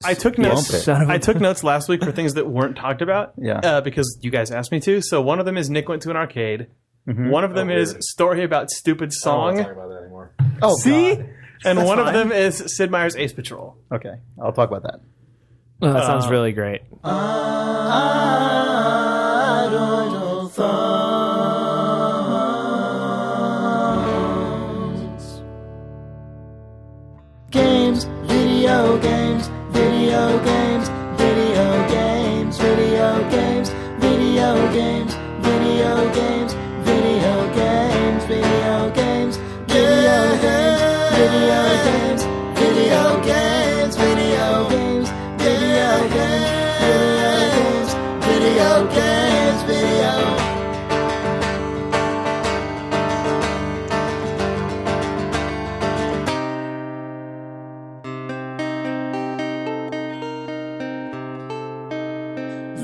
I took notes. I took notes last week for things that weren't talked about. Yeah. Because you guys asked me to. So one of them is Nick went to an arcade. Mm-hmm. One of them is story about stupid song. I don't want to talk about that anymore. Oh, see, God. And That's one fine. of them is Sid Meier's Ace Patrol. Okay, I'll talk about that. Oh, that sounds really great. Games, video games, video games, video games, video games, video games, video games, video games, video games, video games, video games, video games, video games, video games, video games, video.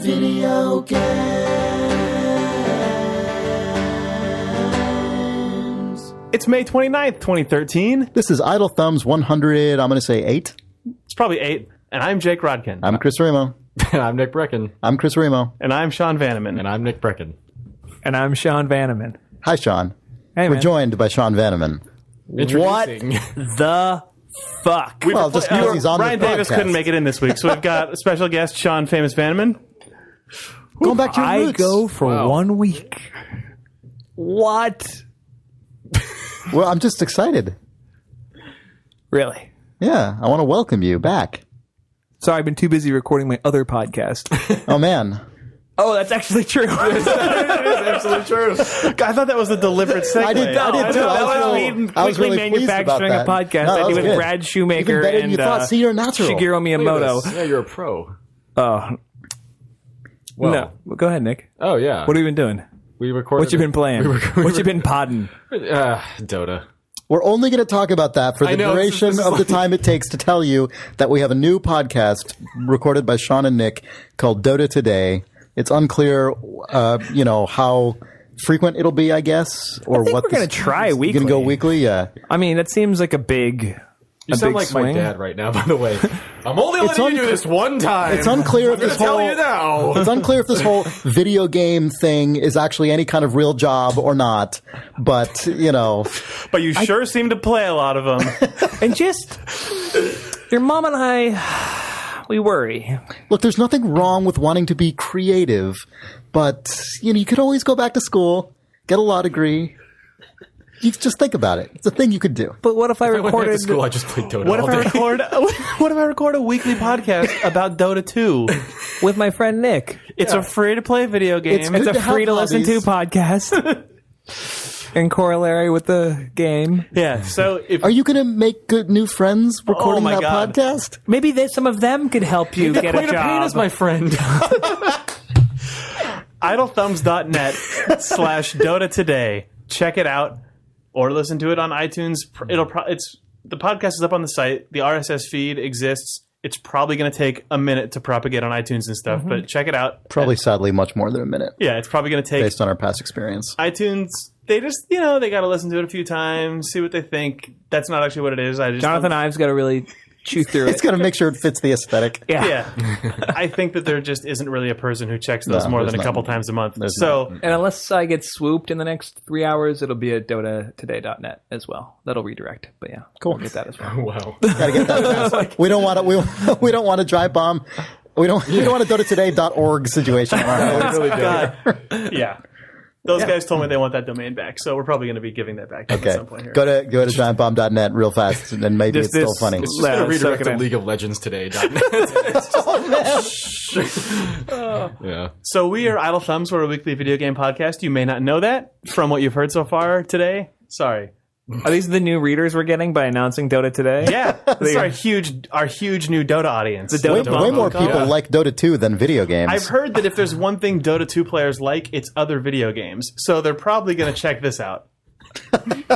Video games. It's May 29th, 2013. This is Idle Thumbs 100, I'm going to say 8. It's probably 8. And I'm Jake Rodkin. I'm Chris Remo. I'm Nick Brecken. I'm Chris Remo. And I'm Sean Vanneman. And I'm Nick Brecken. And I'm Sean Vanneman. Hi, Sean. Hey, We're man. joined by Sean Vanneman. What the fuck? Well, just because he's on Ryan the Davis podcast. couldn't make it in this week, so we've got a special guest, Sean Famous Vanneman. Going back to your I roots. go for 1 week. What? Well, I'm just excited. Really? Yeah, I want to welcome you back. Sorry, I've been too busy recording my other podcast. Oh, man. Oh, that's actually true. Absolutely true. I thought that was a deliberate segue. I did too. I was really pleased about manufacturing that. a podcast No, I that do was with good. Brad Shoemaker Even better than and you thought. See, you're natural. Shigeru Miyamoto. Yeah, you're a pro. Oh, Well, no. Well, go ahead, Nick. Oh, yeah. What have you been doing? We recorded. What you been playing? What you been podding? Dota. We're only going to talk about that for the I know, duration this is of the time it takes to tell you that we have a new podcast recorded by Sean and Nick called Dota Today. It's unclear, how frequent it'll be, I guess, or I think what. we're going to try weekly. You can go weekly, yeah. I mean, that seems like a big. You sound like swing. my dad right now, by the way. I'm only letting you do this one time. It's unclear if I'm this gonna whole. tell you now. It's unclear if this whole video game thing is actually any kind of real job or not. But But you sure seem to play a lot of them. And just your mom and I, we worry. look, there's nothing wrong with wanting to be creative, but you could always go back to school, get a law degree. You just think about it. It's a thing you could do. But what if I I went back recorded? to school. I just played Dota What all if I day. record a weekly podcast about Dota 2? with my friend Nick. It's a free-to-play video game. It's good It's to a have free to listen to hobbies. podcast. In corollary with the game. Yeah, so if Are you going to make good new friends recording my that God. podcast? Maybe some of them could help you get a Queen of Pain job. is my friend. idlethumbs.net/Dota Today. Check it out or listen to it on iTunes. The podcast is up on the site. The RSS feed exists. It's probably going to take a minute to propagate on iTunes and stuff, but check it out. Probably, sadly, much more than a minute, Yeah, it's probably going to take based on our past experience. iTunes. They just, they got to listen to it a few times, see what they think. That's not actually what it is. Jonathan Ives got to really chew through It's it. got to make sure it fits the aesthetic. Yeah. I think that there just isn't really a person who checks those No, more there's than a couple not. times a month. There's So And unless I get swooped in the next 3 hours, it'll be at DotaToday.net as well. That'll redirect. But yeah, Cool. we'll get that as well. Wow. Got to get that fast. We don't want to. We don't want to drive bomb. We don't want a DotaToday.org situation. God. Yeah. Those guys told me they want that domain back, so we're probably going to be giving that back to them Okay. at some point here. Go to giantbomb.net real fast, and then maybe Just it's still this- funny. It's just going to redirect suck it to in. League of Legends today. Yeah. So we are Idle Thumbs. We're a weekly video game podcast. You may not know that from what you've heard so far today. Sorry. Are these the new readers we're getting by announcing Dota Today? Yeah, this is our huge new Dota audience. The Dota Way more Bump. people like Dota 2 than video games. I've heard that if there's one thing Dota 2 players like, it's other video games. So they're probably going to check this out.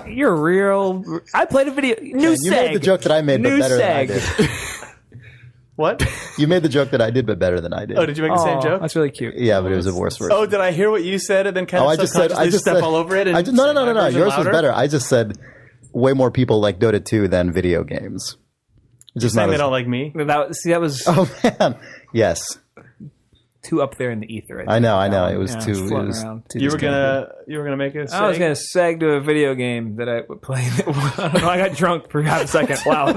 You're real. I played a video. New you made Seg. the joke that I made, but New better than I Seg. did. What? You made the joke that I did, but better than I did. Oh, did you make the same Aw, joke? That's really cute. Yeah, but it was a worse version. Oh, did I hear what you said and then kind of I just said, subconsciously step all over it? And no. say my version Yours was louder? better. I just said way more people like Dota 2 than video games. It's just Saying not they as, don't like me. That was oh man, yes, too up there in the ether. I know. It was too. It floating was around. too You were disconnected. gonna make a. I was going to seg to a video game that I would play. I don't know. I got drunk for half a second. Wow. What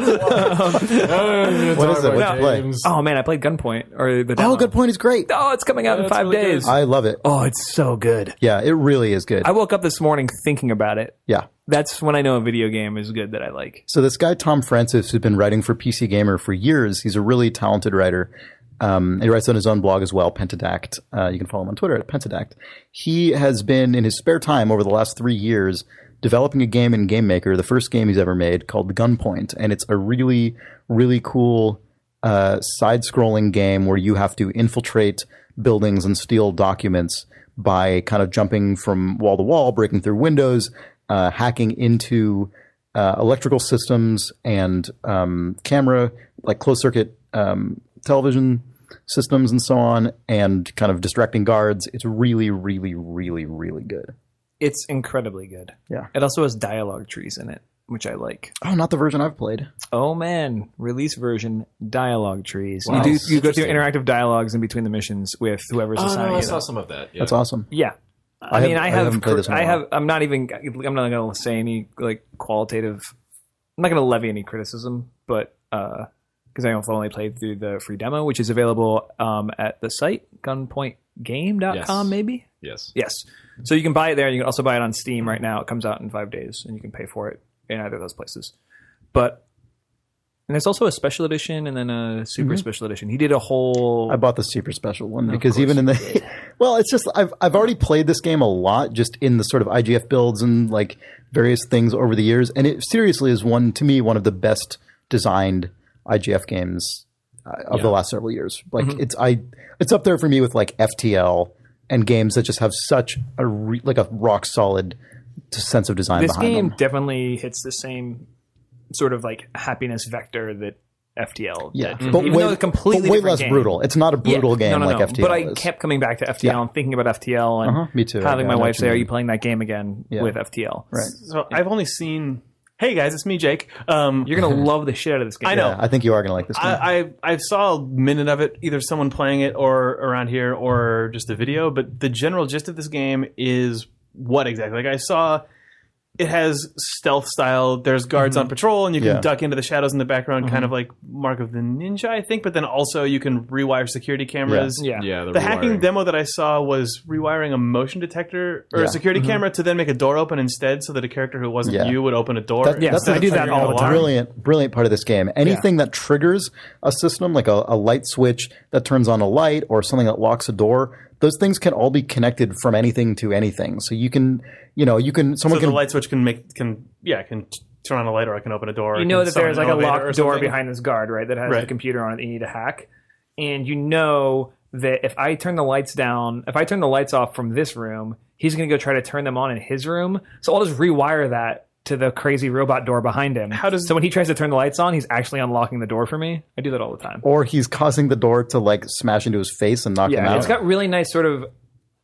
is it? What'd you play? Oh man, I played Gunpoint or the demo. Oh, Good Point is great. Oh, it's coming out in 5 really days. I love it. Oh, it's so good. Yeah, it really is good. I woke up this morning thinking about it. Yeah. That's when I know a video game is good that I like. So this guy, Tom Francis, who's been writing for PC Gamer for years, he's a really talented writer. He writes on his own blog as well, Pentadact. You can follow him on Twitter at Pentadact. He has been, in his spare time over the last 3 years, developing a game in Game Maker, the first game he's ever made, called Gunpoint. And it's a really, really cool side-scrolling game where you have to infiltrate buildings and steal documents by kind of jumping from wall to wall, breaking through windows, hacking into electrical systems and camera, like closed-circuit television systems and so on, and kind of distracting guards. It's really, really, really, really good. It's incredibly good. Yeah. It also has dialogue trees in it, which I like. Oh, not the version I've played. Oh man, release version dialogue trees. Wow. You go through interactive dialogues in between the missions with whoever's Oh, assigning no, I you. saw some of that. Yeah. That's awesome. Yeah. I mean, I haven't played this in a while. I'm not going to say any like qualitative. I'm not going to levy any criticism, but because I've only played through the free demo, which is available at the site gunpointgame.com, Yes. maybe. Yes. Yes. So you can buy it there. You can also buy it on Steam right now. It comes out in 5 days, and you can pay for it in either of those places. And there's also a special edition and then a super special edition. He did a whole. I bought the super special one because even in the, well, it's just I've already played this game a lot, just in the sort of IGF builds and like various things over the years, and it seriously is one of the best designed IGF games of the last several years. Like it's up there for me with like FTL and games that just have such a rock solid sense of design This behind game them. definitely hits the same sort of like happiness vector that FTL did. But Even way, though it's a completely but way different less game. brutal. It's not a brutal game like FTL But I is. kept coming back to FTL and thinking about FTL and Me too. having I my know wife what say, you "Are mean. you playing that game again with FTL?" Right. So I've only seen. Hey guys, it's me, Jake. You're gonna love the shit out of this game. I know. Yeah, I think you are going to like this game. I saw a minute of it, either someone playing it or around here or just a video, but the general gist of this game is what exactly? Like I saw it has stealth style. There's guards on patrol and you can duck into the shadows in the background, kind of like Mark of the Ninja, I think, but then also you can rewire security cameras. Yeah. Yeah. The hacking demo that I saw was rewiring a motion detector or a security camera to then make a door open instead so that a character who wasn't you would open a door. That's I do that triggering all an the alarm. time. Brilliant part of this game. Anything that triggers a system, like a light switch that turns on a light or something that locks a door, those things can all be connected from anything to anything. So you can, someone So can the light switch can turn on a light or I can open a door. You know that summon there's like an a elevator locked or door something. behind this guard, right? That has Right. the computer on it that you need to hack. And you know that if I turn the lights down, if I turn the lights off from this room, he's going to go try to turn them on in his room. So I'll just rewire that to the crazy robot door behind him. So when he tries to turn the lights on, he's actually unlocking the door for me. I do that all the time. or he's causing the door to like smash into his face and knock him Yeah, out. it's got really nice sort of.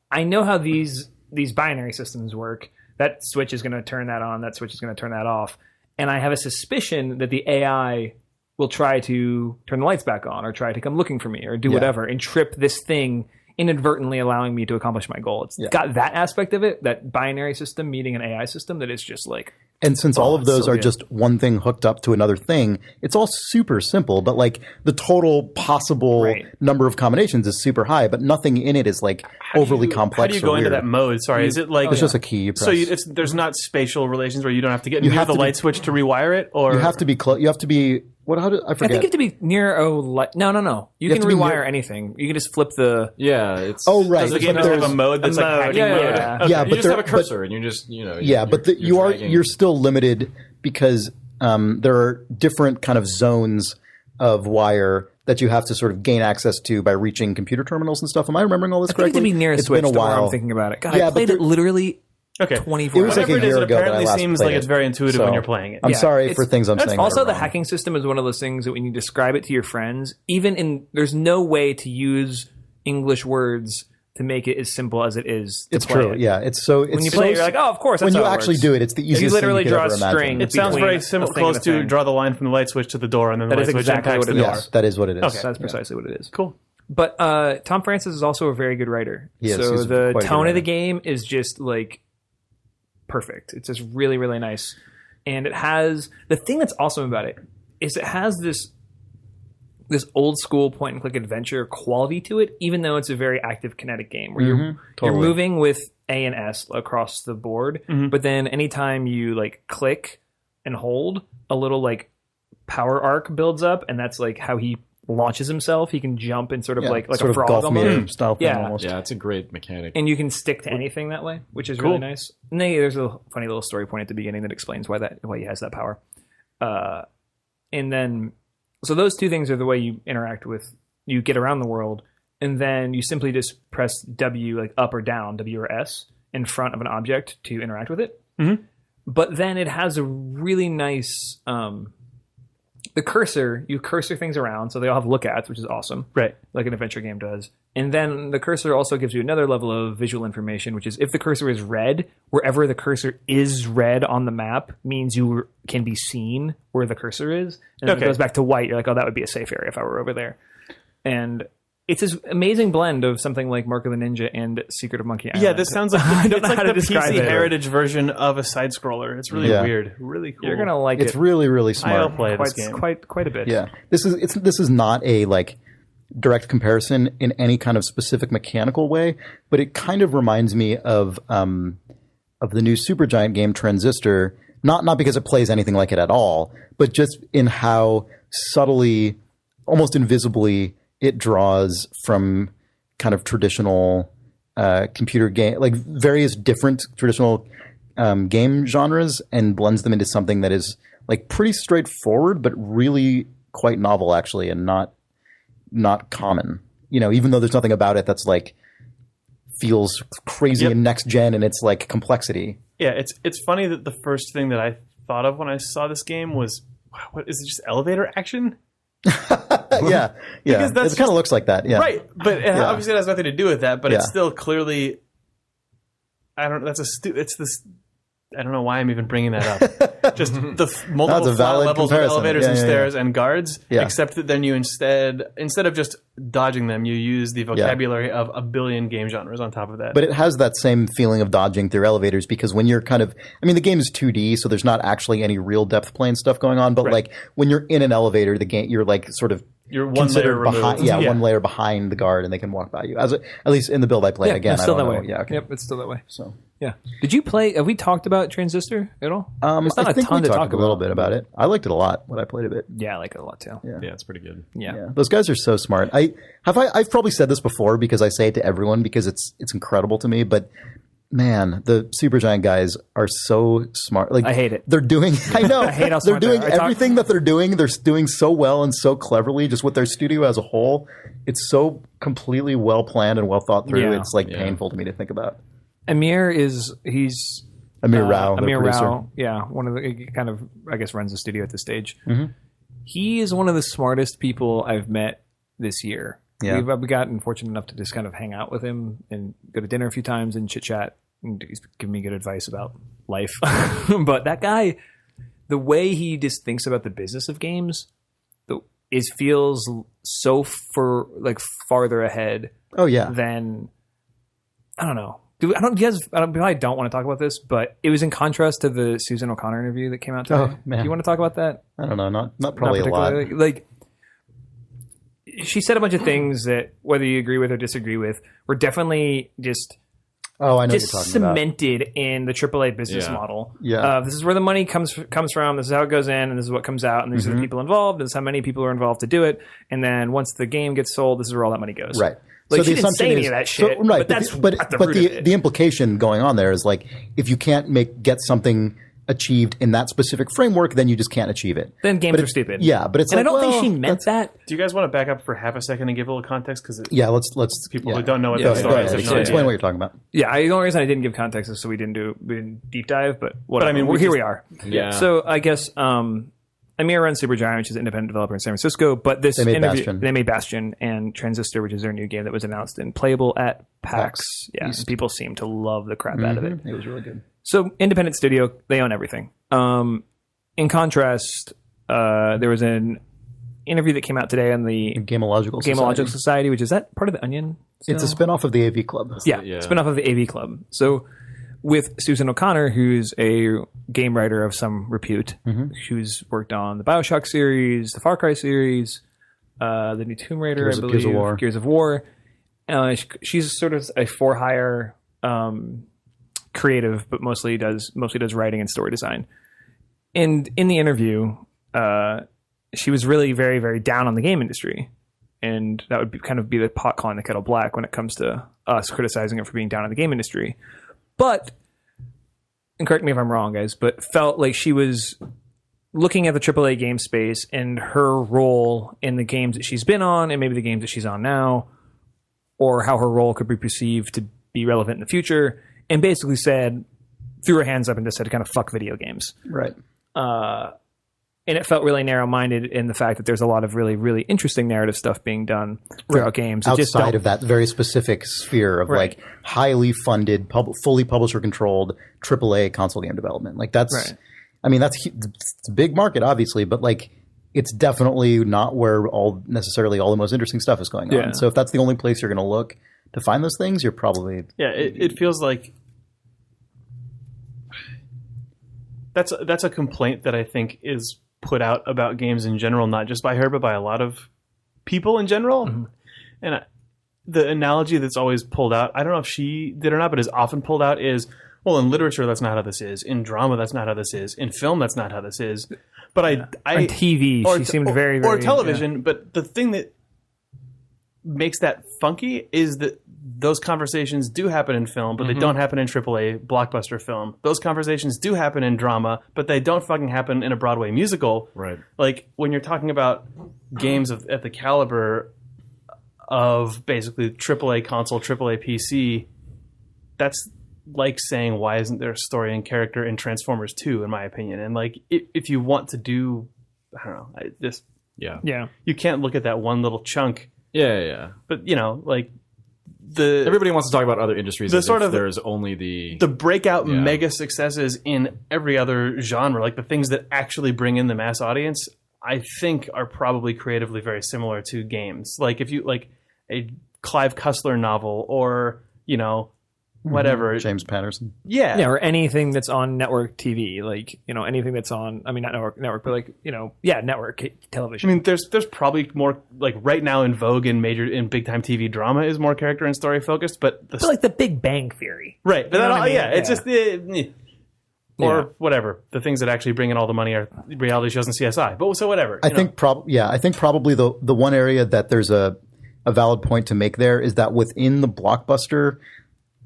I know how these binary systems work. That switch is going to turn that on. That switch is going to turn that off. And I have a suspicion that the AI will try to turn the lights back on, or try to come looking for me, or do whatever, and trip this thing, inadvertently allowing me to accomplish my goal. It's got that aspect of it, that binary system meeting an AI system, that is just like. And since all of those so are good. just one thing hooked up to another thing, it's all super simple, but like the total possible number of combinations is super high, but nothing in it is like overly complex. How do you go or into weird. that mode? Sorry, is it like It's just a key you press. So there's not spatial relations where you don't have to get near have the to light be- switch to rewire it, or you have to be close. You have to be what? How do I I forget? think you have to be near a light. No. You can have to be rewire near- anything. You can just flip the. Yeah. It's. oh right, does the game but just have there's- a mode that's like mode, hacking yeah, mode? yeah. Okay. yeah, You but just there, have a but- cursor and you just yeah, but dragging. you're still limited because there are different kind of zones of wire that you have to sort of gain access to by reaching computer terminals and stuff. Am I remembering all this I think you have correctly? to be near a It's switch. been a the more while. I'm thinking about it. God, Yeah, I but played there- it literally Okay. 24 It was like Whatever a it is, year it ago that I apparently last seems played like it. it's very intuitive So, when you're playing it. I'm Yeah, sorry it's- for things I'm saying. Also, that are the wrong. hacking system is one of those things that when you describe it to your friends, there's no way to use English words to make it as simple as it is to It's play true. it. Yeah, it's so. It's When you so, play it, you're like, oh, of course. That's when you how it actually works. do it, it's the easiest. You literally thing you draw could a ever imagine. string. It sounds between very a similar, thing and close a to thing. draw the line from the light switch to the door, and then the That light is switch exactly impacts what the it door. is. Yes, that is what it is. Okay. That's precisely what it is. Cool. But Tom Francis is also a very good writer. He is. So He's the quite a good tone of the writer. game is just like perfect. It's just really, really nice. And it has the thing that's awesome about it is it has this old school point and click adventure quality to it, even though it's a very active kinetic game where you're totally. moving with A and S across the board. But then anytime you like click and hold, a little like power arc builds up, and that's like how he launches himself. He can jump and sort of like sort a of frog golf almost. meter style thing Yeah. almost. Yeah, it's a great mechanic. And you can stick to anything that way, which is really nice. And then there's a funny little story point at the beginning that explains why he has that power. And then, so those two things are the way you interact with, you get around the world, and then you simply just press W, like up or down, W or S, in front of an object to interact with it. But then it has a really nice, the cursor, you cursor things around, so they all have lookouts, which is awesome. Right. Like an adventure game does. And then the cursor also gives you another level of visual information, which is if the cursor is red, wherever the cursor is red on the map means you can be seen where the cursor is. And if it goes back to white, you're like, oh, that would be a safe area if I were over there. And it's this amazing blend of something like Mark of the Ninja and Secret of Monkey Island. Yeah, this sounds like don't it's know like how to the describe PC it. Heritage version of a side scroller. It's really weird, really cool. You're gonna like It's it. really, really smart. I'll play this game. Quite a bit. Yeah, this is not a like direct comparison in any kind of specific mechanical way, but it kind of reminds me of the new Supergiant game Transistor. Not because it plays anything like it at all, but just in how subtly, almost invisibly, it draws from kind of traditional computer game, like various different traditional game genres, and blends them into something that is like pretty straightforward, but really quite novel actually, and not common. You know, even though there's nothing about it that's like feels crazy and next gen in its like complexity. Yeah, it's funny that the first thing that I thought of when I saw this game was, wow, what is it? Just elevator action? Yeah. Because that's it kind of looks like that. Yeah. Right, but obviously it has nothing to do with that. But it's Yeah. still clearly, I don't. That's it's this. I don't know why I'm even bringing that up. Just the multiple That's a flat valid levels of comparison. elevators Yeah, and yeah, stairs and guards. Yeah. Except that then you instead of just dodging them, you use the vocabulary of a billion game genres on top of that. But it has that same feeling of dodging through elevators because when you're kind of, I mean, the game is 2D, so there's not actually any real depth plane stuff going on. But like when you're in an elevator, the game, you're like sort of You're one considered layer removed. behind, one layer behind the guard, and they can walk by you. At least in the build I played. Yeah, Again, it's I still don't that know. way. Yeah, okay. Yep, it's still that way. So Yeah. Did you play? Have we talked about Transistor at all? There's not I a think ton we to talk talked a little bit about it. I liked it a lot when I played a bit. Yeah, I like it a lot too. Yeah, it's pretty good. Yeah. Those guys are so smart. I've probably said this before because I say it to everyone because it's incredible to me. But man, the Supergiant guys are so smart. Like I hate it. They're doing. I know. I hate how they're smart they doing are. everything that they're doing. They're doing so well and so cleverly. Just with their studio as a whole, it's so completely well planned and well thought through. Yeah. It's like painful to me to think about. Amir Amir Rao, Amir the producer. Rao, yeah, one of the he kind of I guess runs the studio at this stage. Mm-hmm. He is one of the smartest people I've met this year. Yeah. We've gotten fortunate enough to just kind of hang out with him and go to dinner a few times and chit chat. And he's given me good advice about life. But that guy, the way he just thinks about the business of games, feels so farther ahead. Oh yeah. Than I don't know. I probably don't want to talk about this, but it was in contrast to the Susan O'Connor interview that came out today. Oh, man. Do you want to talk about that? I don't know. Not probably a lot. particularly. Like, she said a bunch of things that, whether you agree with or disagree with, were definitely just Oh, I know just what you're talking about. cemented in the AAA business model. Yeah. This is where the money comes from. This is how it goes in, and this is what comes out, and these are the people involved. This is how many people are involved to do it. And then once the game gets sold, this is where all that money goes. Right. Like, so she the didn't say assumption any is of that shit, right, but that's but at the root of it. the implication going on there is like if you can't get something achieved in that specific framework, then you just can't achieve it. Then games are stupid. Yeah, but it's and like, I don't think well, she meant that. Do you guys want to back up for half a second and give a little context? Because let's people who don't know what go the ahead, story go is. ahead. have no Explain idea. what you're talking about. Yeah, the only reason I didn't give context is so we didn't deep dive, but whatever. I mean, here we are. Yeah. So I guess Meier runs Supergiant, which is an independent developer in San Francisco. But this They made Bastion and Transistor, which is their new game that was announced and playable at PAX. Yeah, East. people seem to love the crap out of it. It was really good. So independent studio, they own everything. In contrast, there was an interview that came out today on the Gamological Society, which is that part of the Onion? It's a spinoff of the AV Club. Yeah, spinoff of the AV Club. So with Susan O'Connor, who's a game writer of some repute, who's worked on the BioShock series, the Far Cry series, the new Tomb Raider, I believe, Gears of War. She's sort of a for-hire creative, but mostly does writing and story design. And in the interview, she was really very, very down on the game industry. And that would kind of be the pot calling the kettle black when it comes to us criticizing it for being down on the game industry. But, and correct me if I'm wrong, guys, but felt like she was looking at the AAA game space and her role in the games that she's been on and maybe the games that she's on now, or how her role could be perceived to be relevant in the future, and basically threw her hands up and just said kind of fuck video games. Right. And it felt really narrow-minded in the fact that there's a lot of really, really interesting narrative stuff being done throughout games. Outside of that very specific sphere of like highly funded, fully publisher-controlled AAA console game development. Like that's, I mean, it's a big market, obviously, but like it's definitely not where necessarily all the most interesting stuff is going on. So if that's the only place you're going to look to find those things, you're probably... Yeah, it feels like... That's a complaint that I think is put out about games in general, not just by her, but by a lot of people in general. And the analogy that's always pulled out, I don't know if she did or not, but is often pulled out is, well, in literature, that's not how this is. In drama, that's not how this is. In film, that's not how this is. But on TV, she seemed very, or television. But the thing that makes that funky is that those conversations do happen in film, but they don't happen in AAA blockbuster film. Those conversations do happen in drama, but they don't fucking happen in a Broadway musical. Right. Like, when you're talking about games at the caliber of basically AAA console, AAA PC, that's like saying, why isn't there a story and character in Transformers 2, in my opinion? And, like, if you want to do, I don't know, you can't look at that one little chunk. But, you know, like... Everybody wants to talk about other industries as sort if of there's only the breakout mega successes in every other genre, like the things that actually bring in the mass audience, I think are probably creatively very similar to games. Like if you like a Clive Cussler novel or, you know, whatever. James Patterson. Yeah, or anything that's on network TV, like, you know, anything that's on, I mean, not network, but like, you know, network television. I mean, there's probably more, like right now in vogue in big time TV drama is more character and story focused, but like the Big Bang Theory. Right. But it's just or whatever. The things that actually bring in all the money are reality shows and CSI. But so whatever. I think probably the one area that there's a valid point to make there is that within the blockbuster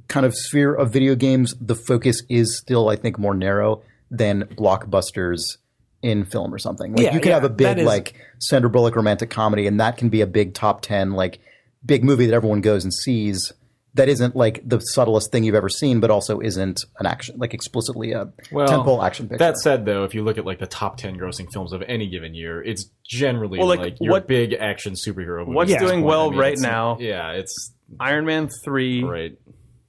kind of sphere of video games, the focus is still, I think, more narrow than blockbusters in film or something. Like you can have a big like Sandra Bullock romantic comedy, and that can be a big top 10 like big movie that everyone goes and sees. That isn't like the subtlest thing you've ever seen, but also isn't an action, like explicitly a tentpole action picture. That said, though, if you look at like the top 10 grossing films of any given year, it's generally like your big action superhero movie. What's doing well right now? Yeah, it's Iron Man 3. Right.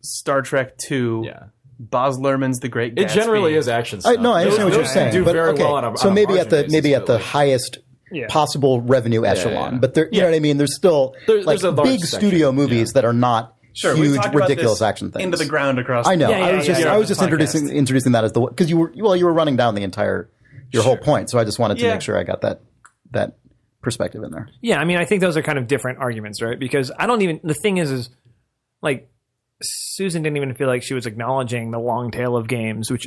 Star Trek 2, Baz Luhrmann's The Great Gatsby. It generally is action stuff. I understand what you're saying. Do but, very well on a so maybe at the basis, highest possible revenue echelon. But there, you know what I mean? There's still there's a big studio movies that are not huge, ridiculous action things. Into the ground across. I know. I was just introducing that as the because you were running down the your whole point. So I just wanted to make sure I got that perspective in there. Yeah, I mean, I think those are kind of different arguments, right? Because the thing is like. Susan didn't even feel like she was acknowledging the long tail of games, which,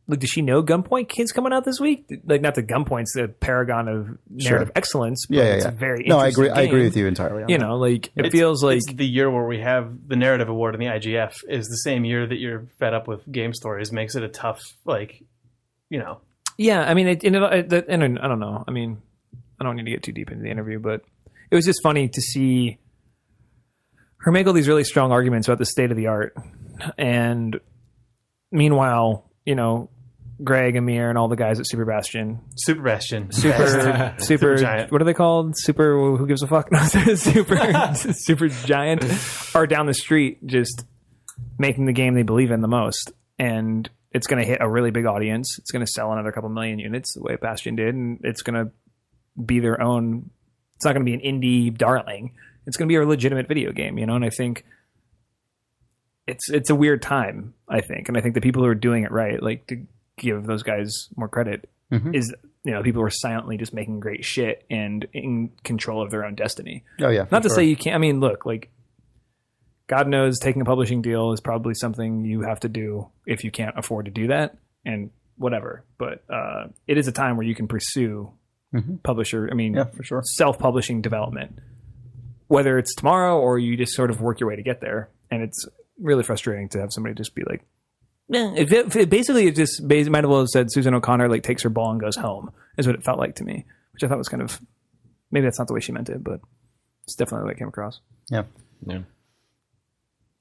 like, does she know Gunpoint Kid's coming out this week? Like, not that Gunpoint's the paragon of narrative excellence, but it's a very interesting game. I agree with you entirely. You know, like, it feels like... It's the year where we have the narrative award in the IGF is the same year that you're fed up with game stories, makes it a tough, like, you know... Yeah, I mean, I don't know. I mean, I don't need to get too deep into the interview, but it was just funny to see... her make all these really strong arguments about the state of the art. And meanwhile, you know, Greg and Meier and all the guys at Super Bastion. Super Bastion. Super Giant. What are they called? Super, who gives a fuck? No, Super Giant are down the street just making the game they believe in the most. And it's going to hit a really big audience. It's going to sell another couple million units the way Bastion did. And it's going to be their own. It's not going to be an indie darling. It's going to be a legitimate video game, you know? And I think it's a weird time, I think. And I think the people who are doing it right, like to give those guys more credit, is, you know, people who are silently just making great shit and in control of their own destiny. Oh, yeah. Not to say you can't. I mean, look, like, God knows taking a publishing deal is probably something you have to do if you can't afford to do that and whatever. But it is a time where you can pursue publisher, I mean, Yeah, for sure. self-publishing development, whether it's tomorrow or you just sort of work your way to get there. And it's really frustrating to have somebody just be like, basically it just might as well have said Susan O'Connor like takes her ball and goes home is what it felt like to me, which I thought was kind of, maybe that's not the way she meant it, but it's definitely the way it came across. Yeah.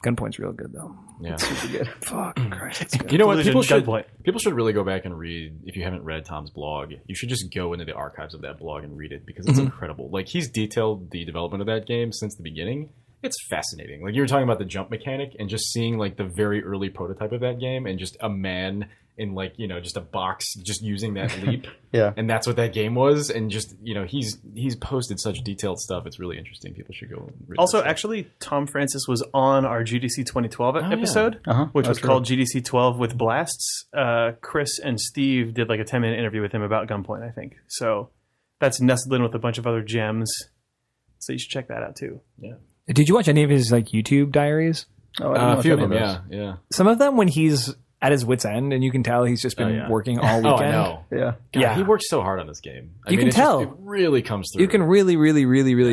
Gunpoint's real good though. Yeah. Super good. Fuck Christ. It's good. You know what? Collision, People should really go back and read. If you haven't read Tom's blog, you should just go into the archives of that blog and read it because it's incredible. Like, he's detailed the development of that game since the beginning. It's fascinating. Like, you were talking about the jump mechanic and just seeing like the very early prototype of that game and just a man in like, you know, just a box just using that leap. Yeah. And that's what that game was. And just, you know, he's posted such detailed stuff. It's really interesting. People should go and read Also, that stuff. actually, Tom Francis was on our GDC 2012 episode, which was That's called GDC 12 with Blasts. Chris and Steve did like a 10-minute interview with him about Gunpoint, I think. So that's nestled in with a bunch of other gems. So you should check that out too. Yeah. Did you watch any of his like YouTube diaries? Oh, I don't know A few of if them, any those. yeah. Some of them when he's at his wit's end and you can tell he's just been working all weekend. Oh, I know. Yeah. God, Yeah. he worked so hard on this game. You can it's tell. it really comes through. You can really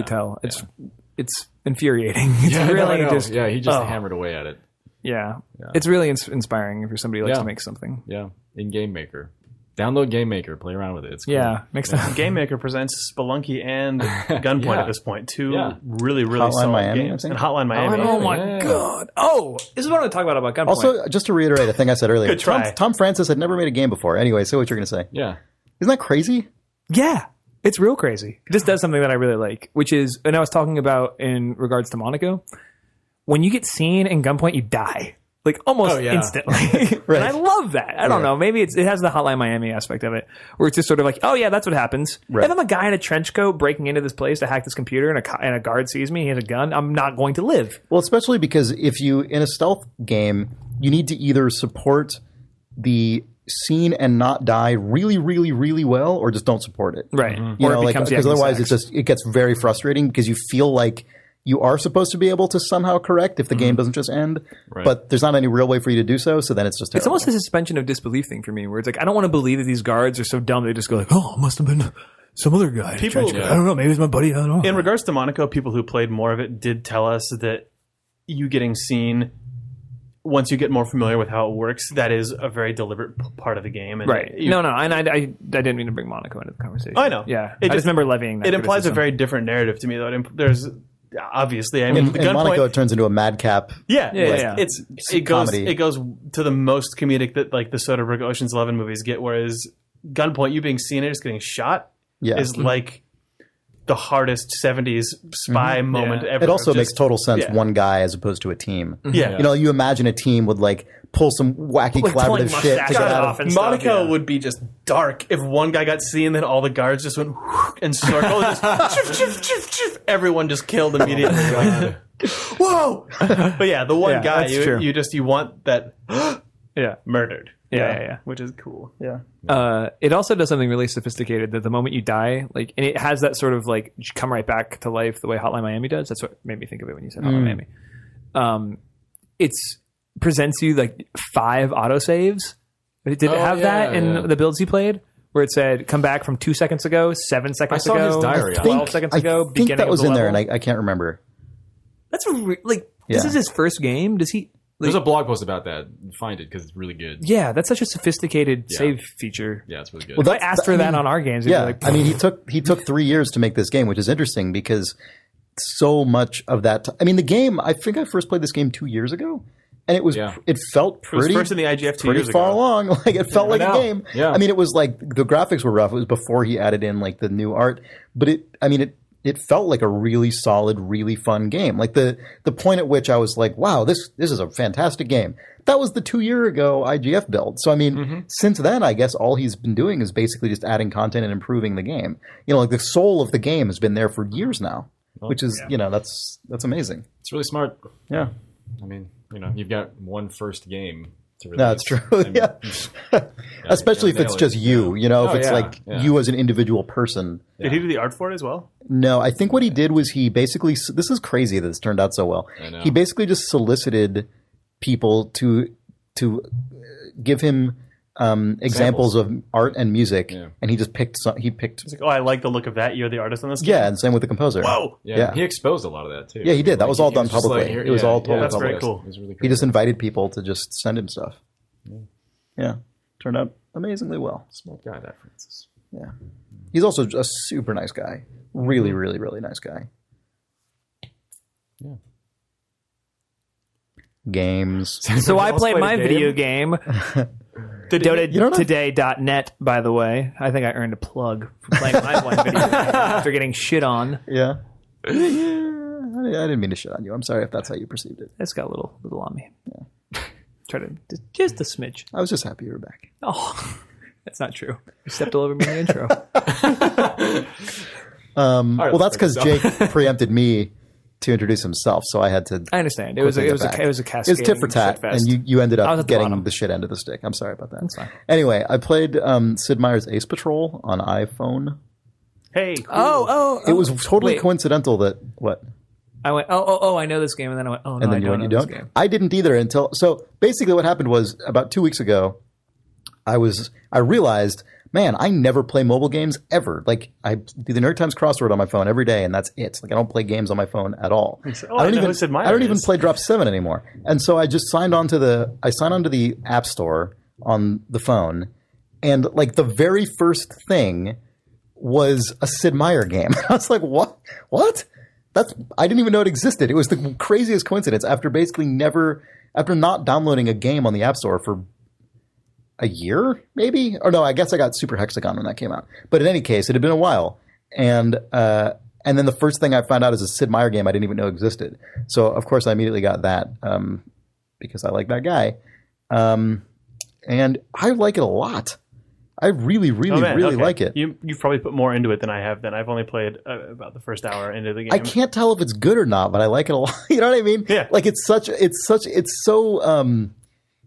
tell. It's infuriating. It's really just he just hammered away at it. Yeah. It's really inspiring if you're somebody who likes to make something. Yeah, in Game Maker. Download Game Maker, play around with it. It's cool. Yeah, next time. Game Maker presents Spelunky and Gunpoint at this point. Two really Hotline solid Miami, I games. think. And Hotline Miami. Oh my god! Oh, this is what I want to talk about Gunpoint. Also, just to reiterate a thing I said earlier, Good try. Tom Francis had never made a game before. Anyway, say what you're going to say. Yeah. Isn't that crazy? yeah, it's real crazy. It just does something that I really like, which is, and I was talking about in regards to Monaco. When you get seen in Gunpoint, you die. Like almost instantly. Right. And I love that. I don't know. Maybe it has the Hotline Miami aspect of it where it's just sort of like, oh yeah, that's what happens. Right. If I'm a guy in a trench coat breaking into this place to hack this computer and a guard sees me, he has a gun, I'm not going to live. Well, especially because if you, in a stealth game, you need to either support the scene and not die really well, or just don't support it. Right. You Or know, it like, becomes because otherwise sex. it gets very frustrating because you feel like you are supposed to be able to somehow correct if the game doesn't just end, but there's not any real way for you to do so. So then it's just terrible. It's almost a suspension of disbelief thing for me, where it's like I don't want to believe that these guards are so dumb. They just go like, "Oh, it must have been some other guy." I don't know. Maybe it's my buddy. I don't know. In regards to Monaco, people who played more of it did tell us that you getting seen, once you get more familiar with how it works, that is a very deliberate part of the game. And Right. No. And I didn't mean to bring Monaco into the conversation. I know. Yeah. It I just remember levying that. It implies a criticism. very different narrative to me, though. There's obviously, I mean, in Monaco, it turns into a madcap. Yeah. It goes comedy. it goes to the most comedic that like the Soderbergh Ocean's 11 movies get, whereas Gunpoint, you being seen and just getting shot, is like the hardest 70s spy moment ever. It also Just- makes total sense, one guy as opposed to a team. Yeah. You know, you imagine a team would like pull some wacky Like pulling collaborative shit to mustaches get out off of and stuff, Monaco yeah. would be just dark if one guy got seen, then all the guards just went and circled, just everyone just killed immediately. Whoa! But yeah, the one guy that's true. you want that Yeah. murdered. Yeah. Which is cool. Yeah. It also does something really sophisticated that the moment you die, like, and it has that sort of like come right back to life the way Hotline Miami does. That's what made me think of it when you said Hotline Miami. It's presents you like 5 autosaves. Did it have that in the builds you played? Where it said, come back from 2 seconds ago, 7 seconds saw ago, his diary. 12 seconds ago, I think beginning that was of the in there, level. and I can't remember. That's this is his first game. Does he? There's a blog post about that. Find it because it's really good. Yeah, that's such a sophisticated save feature. Yeah, it's really good. Well, If I asked for that on our games, it'd Yeah, be like, I mean, he took 3 years to make this game, which is interesting because so much of that. I mean, the game. I think I first played this game 2 years ago, and it was it felt It was pretty first in the IGF 2 pretty years far ago. along. Like it felt like a game. Yeah. I mean, it was like the graphics were rough. It was before he added in like the new art, but it felt like a really solid, really fun game. Like the point at which I was like, wow, this is a fantastic game. That was the 2 year ago IGF build. So I mean, since then, I guess all he's been doing is basically just adding content and improving the game. You know, like the soul of the game has been there for years now, which is that's amazing. It's really smart. Yeah. I mean, you've got one first game to release. No, that's true. Yeah. Especially if it's just you, if it's like you as an individual person. Did he do the art for it as well? No, I think what he did was he basically, this is crazy that this turned out so well. I know. He basically just solicited people to give him examples of art and music, and he just picked He's like, oh, I like the look of that. You're the artist on this game? yeah, and same with the composer. Whoa! Yeah. He exposed a lot of that too. Yeah, he did. That was all He done just like, publicly. It was all totally That's public. very cool. It was really cool. He just invited people to just send him stuff. Yeah. Turned out amazingly well. Smart guy, that Francis. Yeah. He's also a super nice guy. Really, really, really nice guy. Yeah. Games. So I else played played a my game? video game. Did You don't have- DotaToday.net, by the way. I think I earned a plug for playing my one video game after getting shit on. Yeah. I didn't mean to shit on you. I'm sorry if that's how you perceived it. It's got a little on me. Yeah. Try to just a smidge. I was just happy you were back. Oh, that's not true. You stepped all over me in the intro. Well, that's because Jake preempted me to introduce himself, so I had to. I understand. It was a cascade. It was tit for tat, and you ended I was up at the getting bottom. the shit end of the stick. I'm sorry about that. That's fine. Anyway, I played Sid Meier's Ace Patrol on iPhone. Hey, cool. Oh, It was totally wait. coincidental that what. I went, I know this game, and then I went, oh no, And then I you don't went, know you this don't. game. I didn't either until. So basically, what happened was about 2 weeks ago, I realized, man, I never play mobile games ever. Like I do the New York Times crossword on my phone every day, and that's it. Like I don't play games on my phone at all. Oh, I know who Sid Meier I don't even is. play Drop 7 anymore. And so I just signed onto the App Store on the phone, and like the very first thing was a Sid Meier game. I was like, what? I didn't even know it existed. It was the craziest coincidence after not downloading a game on the App Store for a year, maybe? Or no, I guess I got Super Hexagon when that came out. But in any case, it had been a while. And then the first thing I found out is a Sid Meier game I didn't even know existed. So, of course, I immediately got that because I like that guy. And I like it a lot. I really, really, really like it. You've probably put more into it than I have. Then I've only played about the first hour into the game. I can't tell if it's good or not, but I like it a lot. You know what I mean? Yeah. Like it's so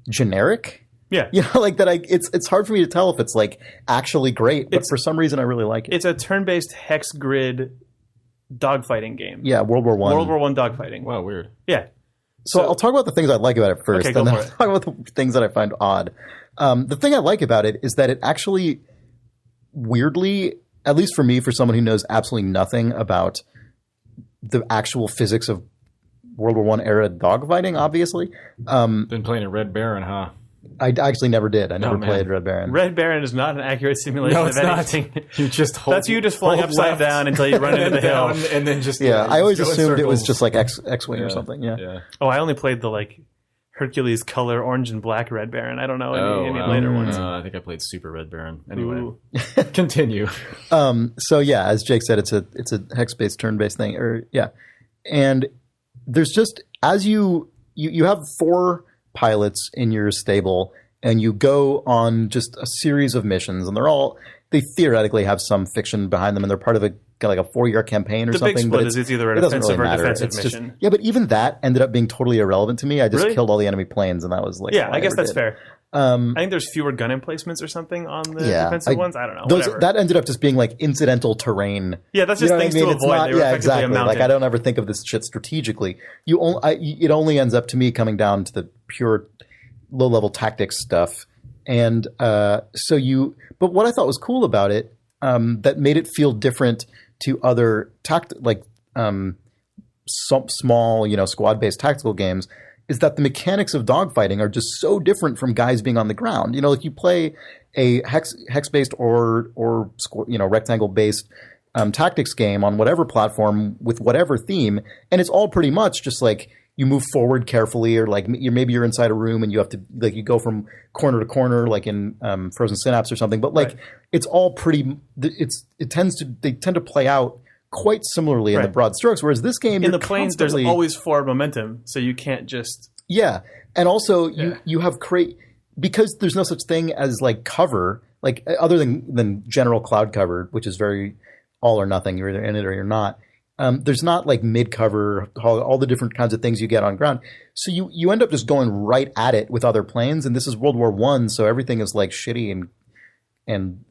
generic. Yeah. You know, like that. It's hard for me to tell if it's like actually great, but for some reason I really like it. It's a turn-based hex grid dogfighting game. Yeah, World War I. World War I dogfighting. Wow, weird. Yeah. So I'll talk about the things I like about it first, Okay, go and then for I'll it. talk about the things that I find odd. The thing I like about it is that it actually, weirdly, at least for me, for someone who knows absolutely nothing about the actual physics of World War I era dogfighting, obviously, Been playing a Red Baron, huh? I actually never did. I never man. played Red Baron. Red Baron is not an accurate simulation No, of it's not. anything. You just hold. That's you just flying hold upside left down until you run into the hill. down, and then just Yeah, I always just go in assumed it was circles. just like X-Wing or something. Yeah. Yeah. Oh, I only played the Hercules color orange and black Red Baron. I don't know any wow. later ones. I think I played Super Red Baron. Anyway, Ooh. continue. So yeah, as Jake said, it's a hex-based, turn-based thing. And there's just as you have 4 pilots in your stable, and you go on just a series of missions, and they theoretically have some fiction behind them, and they're part of a 4-year campaign or The something. big split but is it's either an it doesn't offensive really or matter. defensive It's just- mission. yeah, but even that ended up being totally irrelevant to me. I just Really? killed all the enemy planes, and that was like Yeah, all I guess ever that's did. fair. I think there's fewer gun emplacements or something on the defensive ones. I don't know. Whatever. That ended up just being like incidental terrain. Yeah, that's You just know what I things mean? to It's avoid. not- They were yeah, effectively exactly. a mountain. Like I don't ever think of this shit strategically. It only ends up to me coming down to the pure low-level tactics stuff. And but what I thought was cool about it, that made it feel different to other small, squad-based tactical games, is that the mechanics of dogfighting are just so different from guys being on the ground. Like you play a hex-based or rectangle-based tactics game on whatever platform with whatever theme, and it's all pretty much just like you move forward carefully, or like maybe you're inside a room and you have to like you go from corner to corner, like in Frozen Synapse or something. But like it's all pretty. They tend to play out quite similarly in the broad strokes. Whereas this game, in the planes, there's always forward momentum, so you can't just and also you have because there's no such thing as like cover, like other than general cloud cover, which is very all or nothing. You're either in it or you're not. There's not like mid cover, all the different kinds of things you get on ground. So you end up just going right at it with other planes. And this is World War I, so everything is like shitty and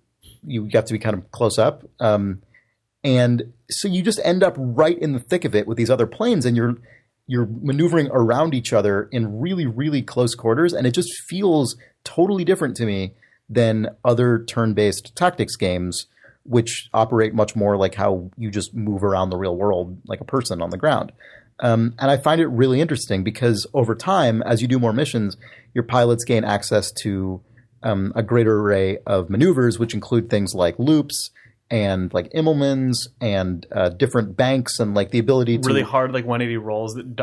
you have to be kind of close up. And so you just end up right in the thick of it with these other planes, and you're maneuvering around each other in really, really close quarters. And it just feels totally different to me than other turn-based tactics games, which operate much more like how you just move around the real world like a person on the ground. And I find it really interesting because over time, as you do more missions, your pilots gain access to a greater array of maneuvers, which include things like loops and like Immelmans and different banks and like the ability to really hard like 180 rolls that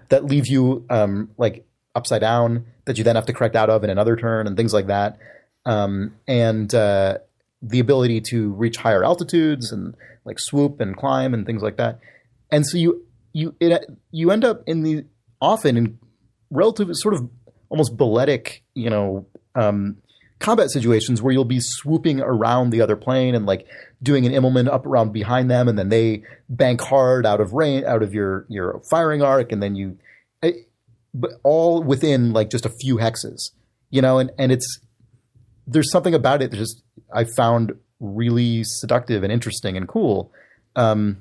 that leave you like upside down that you then have to correct out of in another turn and things like that. The ability to reach higher altitudes and like swoop and climb and things like that. And so you end up often in relatively sort of almost balletic, combat situations where you'll be swooping around the other plane and like doing an Immelman up around behind them, and then they bank hard out of your firing arc, and then but all within like just a few hexes, and there's something about it that just I found really seductive and interesting and cool. And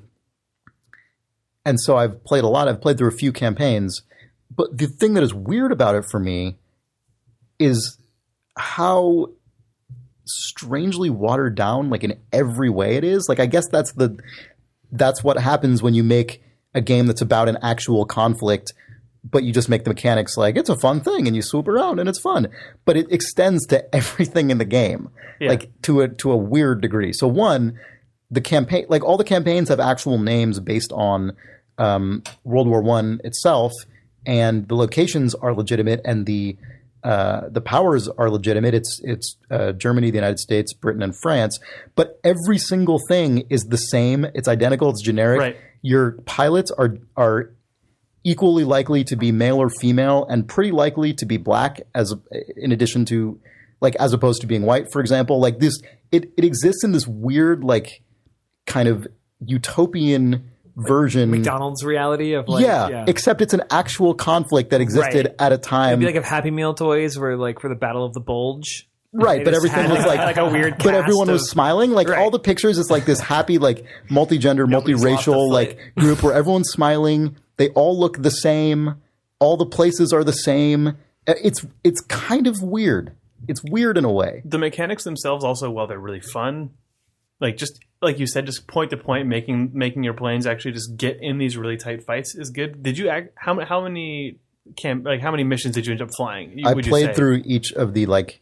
so I've played a lot. I've played through a few campaigns, but the thing that is weird about it for me is how strangely watered down, like in every way it is. Like, I guess that's what happens when you make a game that's about an actual conflict, but you just make the mechanics like it's a fun thing and you swoop around and it's fun, but it extends to everything in the game, like to a weird degree. So the campaign, like all the campaigns have actual names based on World War I itself, and the locations are legitimate, and the powers are legitimate. It's Germany, the United States, Britain, and France. But every single thing is the same. It's identical. It's generic. Right. Your pilots are equally likely to be male or female, and pretty likely to be black, in addition to like as opposed to being white, for example. Like this, it exists in this weird like kind of utopian version, McDonald's reality of like except it's an actual conflict that existed at a time. It'd be like if Happy Meal toys were like for the Battle of the Bulge. Right, but everything was like a weird cast, but everyone was smiling. Like all the pictures, it's like this happy, like multi-gender, multiracial like group where everyone's smiling. They all look the same. All the places are the same. It's kind of weird. It's weird in a way. The mechanics themselves also, while they're really fun, like just like you said, just point to point, making your planes actually just get in these really tight fights is good. Did you how many missions did you end up flying? I played through each of the like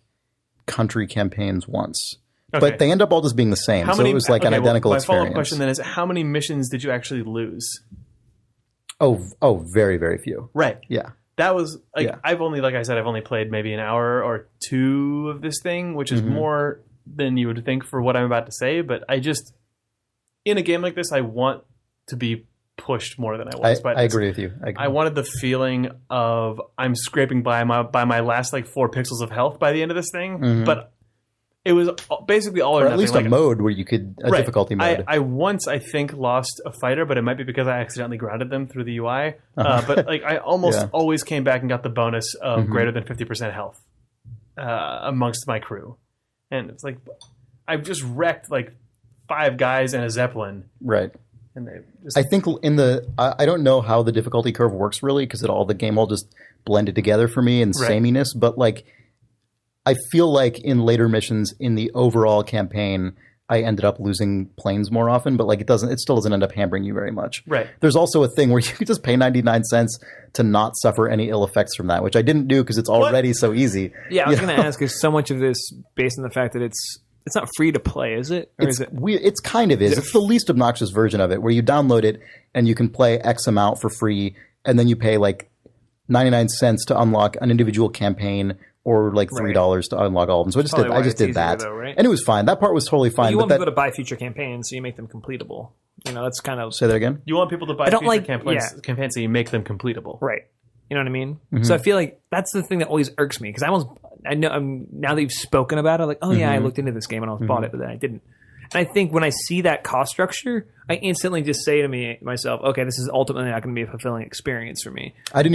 country campaigns once. Okay. But they end up all just being the same. So it was like an identical experience. My follow-up question then is, how many missions did you actually lose? Oh, very, very few. Right. Yeah. That was like I've only played maybe an hour or two of this thing, which is more than you would think for what I'm about to say. But I just, in a game like this, I want to be pushed more than I was. I agree with you. I wanted the feeling of I'm scraping by my last like 4 pixels of health by the end of this thing, but it was basically all or nothing. At least a mode where you could difficulty mode. I once I think lost a fighter, but it might be because I accidentally grounded them through the UI. But like I almost always came back and got the bonus of greater than 50% health amongst my crew, and it's like I've just wrecked like 5 guys and a Zeppelin. Right. And they just, I think I don't know how the difficulty curve works really, because the game all just blended together for me in sameness, but like I feel like in later missions in the overall campaign, I ended up losing planes more often, but like it still doesn't end up hampering you very much. Right. There's also a thing where you could just pay 99 cents to not suffer any ill effects from that, which I didn't do because it's already so easy. Yeah, I was going to ask, is so much of this based on the fact that it's not free to play, is it? Or is it weird? It's kind of is. It's the least obnoxious version of it, where you download it and you can play X amount for free and then you pay like 99 cents to unlock an individual campaign, or like $3 to unlock all of them. So I just did that, though, right? and it was fine. That part was totally fine. You but want people to buy future campaigns, so you make them completable. You know, that's kind of say that again. You want people to buy future campaigns so you make them completable. right. You know what I mean? So I feel like that's the thing that always irks me, because I know now that you've spoken about it, I'm like, oh yeah, I looked into this game and almost bought it, but then I didn't. And I think when I see that cost structure, I instantly just say to myself, okay, this is ultimately not going to be a fulfilling experience for me. I didn't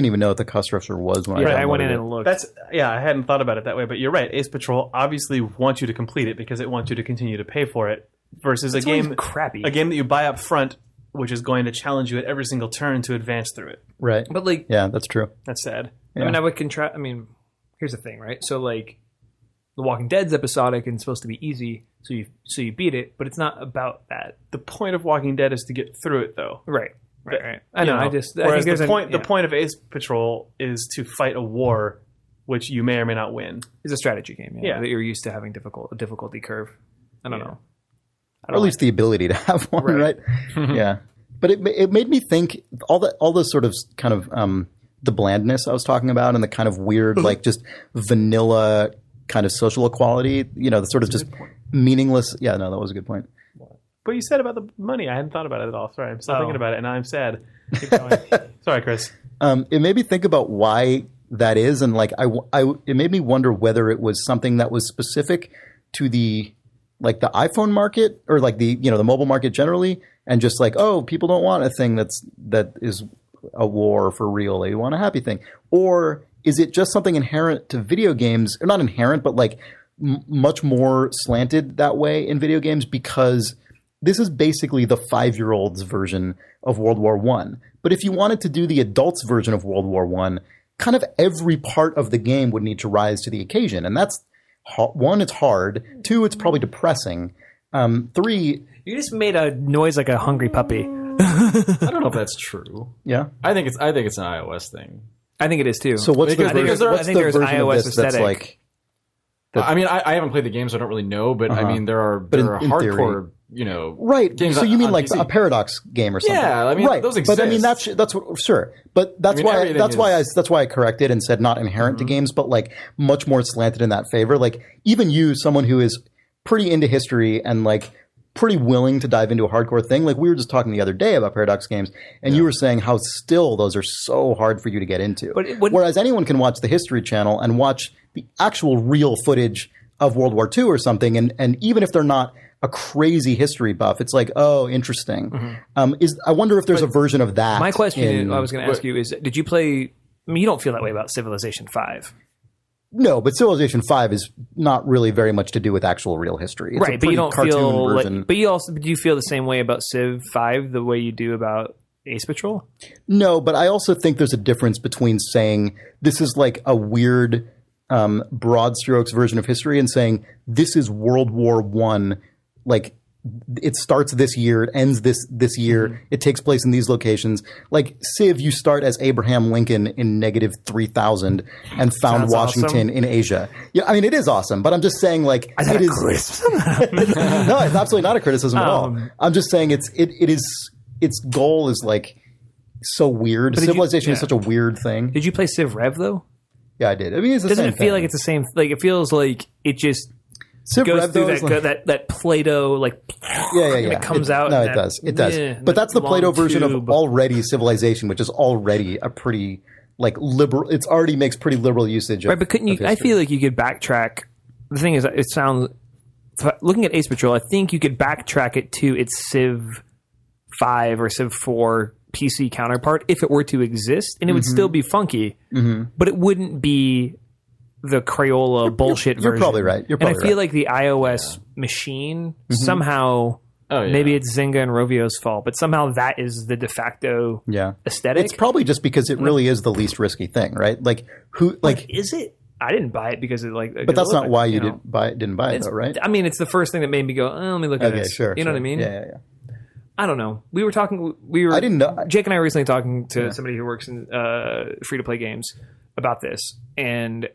even know what the cost structure was when I went in and looked. I hadn't thought about it that way, but you're right. Ace Patrol obviously wants you to complete it because it wants you to continue to pay for it, versus a game that you buy up front, which is going to challenge you at every single turn to advance through it. Right. But like, yeah, that's true. That's sad. Yeah. I mean, I would contrast. I mean, here's the thing, right? So like, The Walking Dead's episodic and supposed to be easy, so you beat it, but it's not about that. The point of Walking Dead is to get through it, though. Right. I know. Whereas the point of Ace Patrol is to fight a war, which you may or may not win. It's a strategy game. Yeah. That you're used to having a difficulty curve. I don't know. Or at least the ability to have one, right? Yeah. But it made me think all the sort of kind of the blandness I was talking about, and the kind of weird like just vanilla kind of social equality, the sort of just meaningless. Yeah, no, that was a good point. But you said about the money. I hadn't thought about it at all. Sorry, I'm still thinking about it, and I'm sad. Keep going. Sorry, Chris. It made me think about why that is, and like it made me wonder whether it was something that was specific to the iPhone market, or like the mobile market generally, and just like, oh, people don't want a thing that is a war for real. They want a happy thing. Or is it just something inherent to video games, or not inherent, but like much more slanted that way in video games, because this is basically the 5-year-old's version of World War I. But if you wanted to do the adults' version of World War I, kind of every part of the game would need to rise to the occasion. And that's, 1, it's hard. 2, it's probably depressing. 3... You just made a noise like a hungry puppy. I don't know if that's true. Yeah? I think it's an iOS thing. I think it is too. So what's the version of this aesthetic. that's like... I mean, I haven't played the game, so I don't really know. But I mean, there are hardcore, right. games. So you mean like PC. a Paradox game or something? Yeah, I mean, right. those exist. But I mean, that's what, sure. But that's why I corrected and said not inherent to games, but like much more slanted in that favor. Like even you, someone who is pretty into history and like pretty willing to dive into a hardcore thing. Like we were just talking the other day about Paradox games, and you were saying how still those are so hard for you to get into. Whereas anyone can watch the History Channel and watch the actual real footage of World War II or something, and even if they're not a crazy history buff, it's like, oh, interesting. I wonder if there's a version of that. My question I was going to ask you is, did you play? I mean, you don't feel that way about Civilization 5. No, but Civilization 5 is not really very much to do with actual real history. It's right, but you don't feel version. like, but do you feel the same way about Civ 5 the way you do about Ace Patrol? No, but I also think there's a difference between saying this is like a weird broad strokes version of history and saying this is World War I, like it starts this year, it ends this year, it takes place in these locations. Like Civ, you start as Abraham Lincoln in -3000 and found Washington in Asia. Yeah, I mean it is awesome, but I'm just saying like it is criticism. No, it's absolutely not a criticism at all. I'm just saying its goal is like so weird. Civilization is such a weird thing. Did you play Civ Rev though? Yeah, I did. I mean, it's the same thing. Doesn't it feel like it's the same? Like it feels like it just Civ goes Rev, through though, that Play-Doh like yeah. and it comes out. No, it does. It does. But that's the Play-Doh version of already Civilization, which is already a pretty like liberal. It already makes pretty liberal usage. Right, but couldn't you? I feel like you could backtrack. The thing is, it sounds. Looking at Ace Patrol, I think you could backtrack it to its Civ 5 or Civ 4 PC counterpart if it were to exist, and it would still be funky, but it wouldn't be the Crayola bullshit version. You're probably right. And I feel like the iOS machine somehow, maybe it's Zynga and Rovio's fault, but somehow that is the de facto aesthetic. It's probably just because it really is the least risky thing, right? Like who? Like is it? I didn't buy it because it like. But that's not why you didn't buy it, though, right? I mean, it's the first thing that made me go, let me look at this. Sure. You know what I mean? Yeah. I don't know. We were talking. I didn't know. Jake and I were recently talking to somebody who works in free to play games about this, and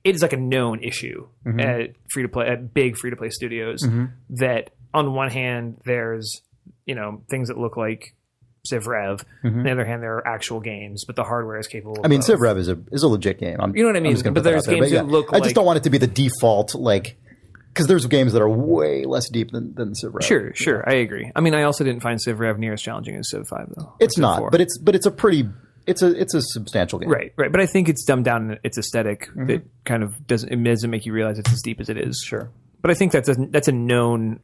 it is like a known issue at free to play at big free to play studios that on one hand there's things that look like Civ Rev. On the other hand, there are actual games, but the hardware is capable. I mean, of Civ Rev is a legit game. You know what I mean? But there's games that look I just don't want it to be the default, like, because there's games that are way less deep than Civ Rev. Sure, I agree. I mean, I also didn't find Civ Rev near as challenging as Civ 5 though. It's not, 4. but it's a pretty. It's a substantial game. Right. But I think it's dumbed down in its aesthetic. It kind of doesn't make you realize it's as deep as it is. Sure. But I think that's a known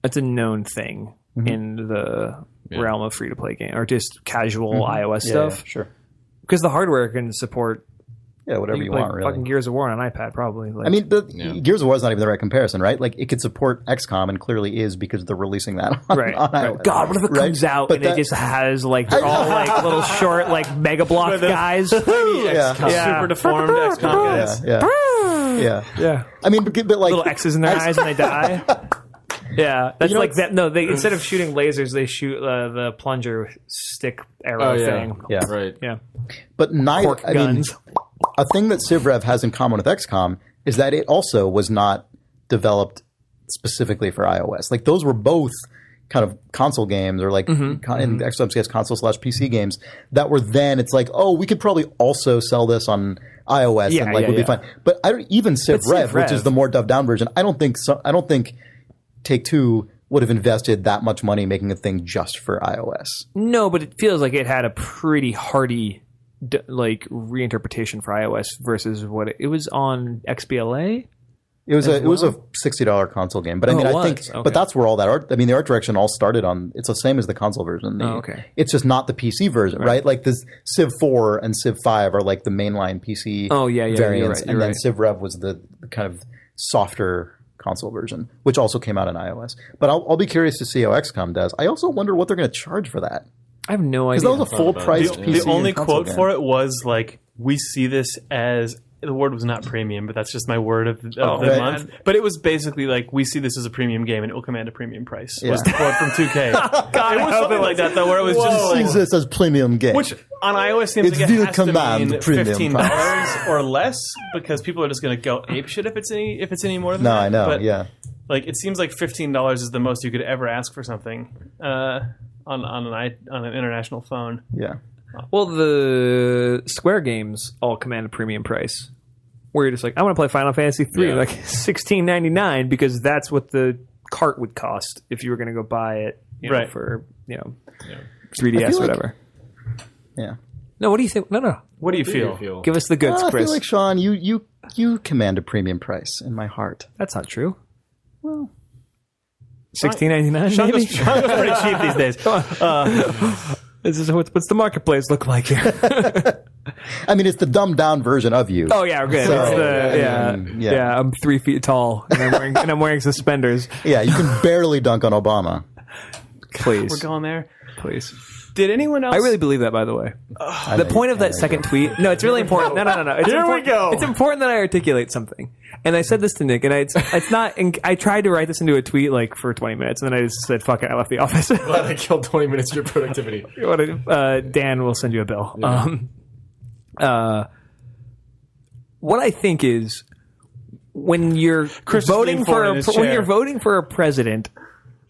thing in the realm of free to play game or just casual iOS stuff. Yeah, sure. Because the hardware can support whatever you want, really. Fucking Gears of War on an iPad, probably. Like, I mean, Gears of War is not even the right comparison, right? Like, it could support XCOM, and clearly is because they're releasing that on iOS. God, what if it comes out and it just has, like, they're all, like, little short, like, Mega Block guys? Super deformed XCOM guys. Yeah. I mean, but like... Little X's in their eyes when they die. Yeah, that's like that. No, they instead of shooting lasers, they shoot the plunger stick arrow thing. Yeah, right. Yeah, but neither. I mean, a thing that Civ Rev has in common with XCOM is that it also was not developed specifically for iOS. Like those were both kind of console games, or like in XCOM's case, console/PC games that were then. It's like, oh, we could probably also sell this on iOS and like would be fine. But I don't even Civ Rev, which is the more dumbed down version. I don't think Take-Two would have invested that much money making a thing just for iOS. No, but it feels like it had a pretty hearty reinterpretation for iOS versus what it was on XBLA. It was a $60 console game, but I mean, I think, but that's where all that art. I mean, the art direction all started on. It's the same as the console version. It's just not the PC version, right? Like this Civ 4 and Civ 5 are like the mainline PC variants, and then Civ Rev was the kind of softer console version, which also came out on iOS. But I'll be curious to see how XCOM does. I also wonder what they're going to charge for that. I have no idea. Because that was a full-priced PC. The only quote game. for it was like, "We see this as." The word was not premium, but that's just my word of the month. But it was basically like, we see this as a premium game and it will command a premium price. Was the quote from 2K. God, it was something like that, though, where it was just... sees this as premium game. Which on iOS seems like it has to mean $15 or less, because people are just going to go apeshit if it's any more than that. No, I know, but, like, it seems like $15 is the most you could ever ask for something on an international phone. Yeah. Well, the Square games all command a premium price. Where you're just like, I want to play Final Fantasy 3, like $16.99, because that's what the cart would cost if you were going to go buy it, for 3DS or whatever. No, what do you think? No. What do you feel? Give us the goods, Chris. I feel like, Sean, you command a premium price in my heart. That's not true. Well, $16.99. Sean goes pretty cheap these days. What's the marketplace look like here? I mean, it's the dumbed down version of you. Oh yeah, good. So, I'm 3 feet tall and I'm wearing suspenders. Yeah, you can barely dunk on Obama. Please, we're going there. Please. Did anyone else? I really believe that, by the way. The point of that second tweet. No, it's really important. No. We go. It's important that I articulate something. And I said this to Nick, and it's not. I tried to write this into a tweet like for 20 minutes, and then I just said, "Fuck it," I left the office. Glad I killed 20 minutes of your productivity. Dan will send you a bill. Yeah. What I think is when you're voting for a president.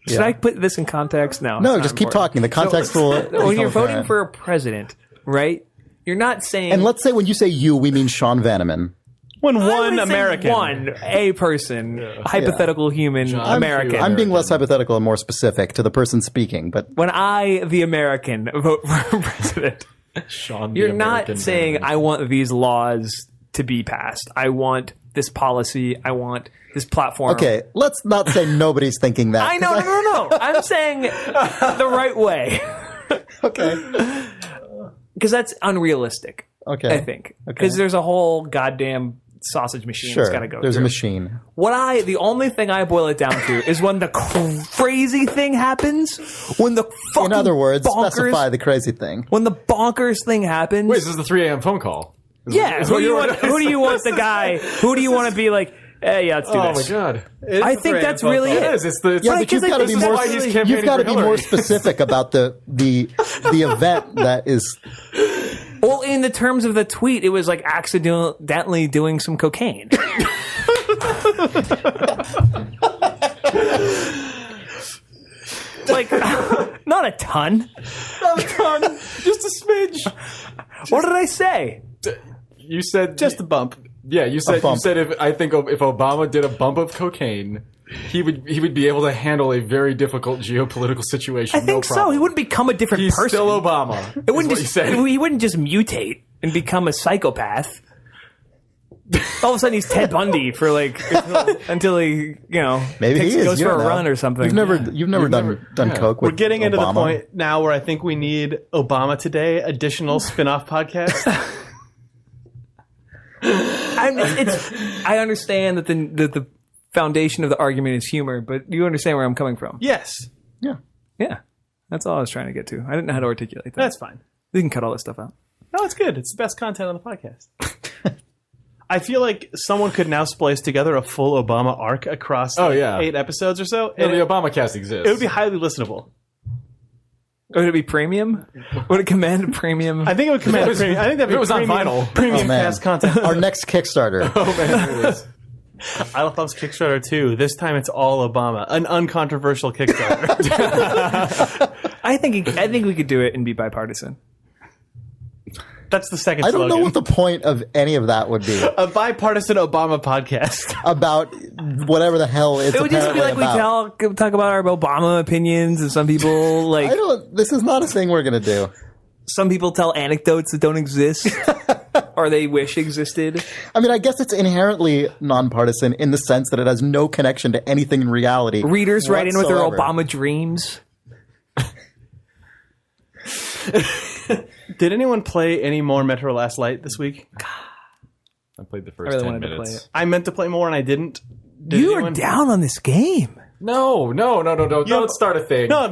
Should I put this in context? No, just keep talking. The context will. When you're voting for a president, right? You're not saying. And let's say when you say you, we mean Sean Vanneman. When one American. A person, hypothetical human American. I'm being less hypothetical and more specific to the person speaking. But when I, the American, vote for president, Sean, you're not saying I want these laws to be passed. I want this policy. I want this platform. Okay, let's not say nobody's thinking that. I know, no. I'm saying the right way. Okay. Because that's unrealistic. Okay. I think. Because there's a whole goddamn sausage machine that's got to go there's through. A machine. The only thing I boil it down to is when the crazy thing happens, when the fucking In other words, bonkers, specify the crazy thing. When the bonkers thing happens. Wait, this is the 3 a.m. phone call. Who do you want the guy? Who do you want to be like, hey, let's do this. Oh my God. I think that's really it. It is. But you've got to be more specific about the event that is. Well, in the terms of the tweet, it was like accidentally doing some cocaine. Like, Not a ton. Not a ton. Just a smidge. What did I say? You said Just a bump. Yeah, you said bump. if Obama did a bump of cocaine, he would be able to handle a very difficult geopolitical situation. I think so. He wouldn't become a different He's person. still Obama. It wouldn't is what just. you said. He wouldn't just mutate and become a psychopath. All of a sudden, he's Ted Bundy for like until he, Maybe he is. goes You for don't a know. run or something. You've never done coke with We're getting into the Obama. point now where I think we need Obama Today, additional spin-off podcast. I understand that the foundation of the argument is humor, but you understand where I'm coming from. Yes, Yeah. Yeah, that's all I was trying to get to. I didn't know how to articulate that. that's fine. We can cut all this stuff out. No, it's good. It's the best content on the podcast. I feel like someone could now splice together a full Obama arc across 8 episodes or so. And And the Obama cast exists. it would be highly listenable. Would it be premium? Would it command premium? I think it would command a premium. I think that'd be if it was on premium, vinyl. premium Oh, man. cast content. Our next Kickstarter. Oh man, there it is. I Love Thumb's Kickstarter 2. This time it's all Obama. An uncontroversial Kickstarter. I think we could do it and be bipartisan. That's the second I don't slogan. know what the point of any of that would be A bipartisan Obama podcast. about whatever the hell it's It would just be apparently like about. we talk about our Obama opinions, and some people This is not a thing we're going to do. some people tell anecdotes that don't exist or they wish existed. I mean, I guess it's inherently nonpartisan in the sense that it has no connection to anything in reality. Readers write in with their whatsoever. Obama dreams. Did anyone play any more Metro Last Light this week? I played the I first really 10 wanted to play minutes. it. I meant to play more and I didn't. Did You anyone? are down on this game. No. Don't start a thing. No,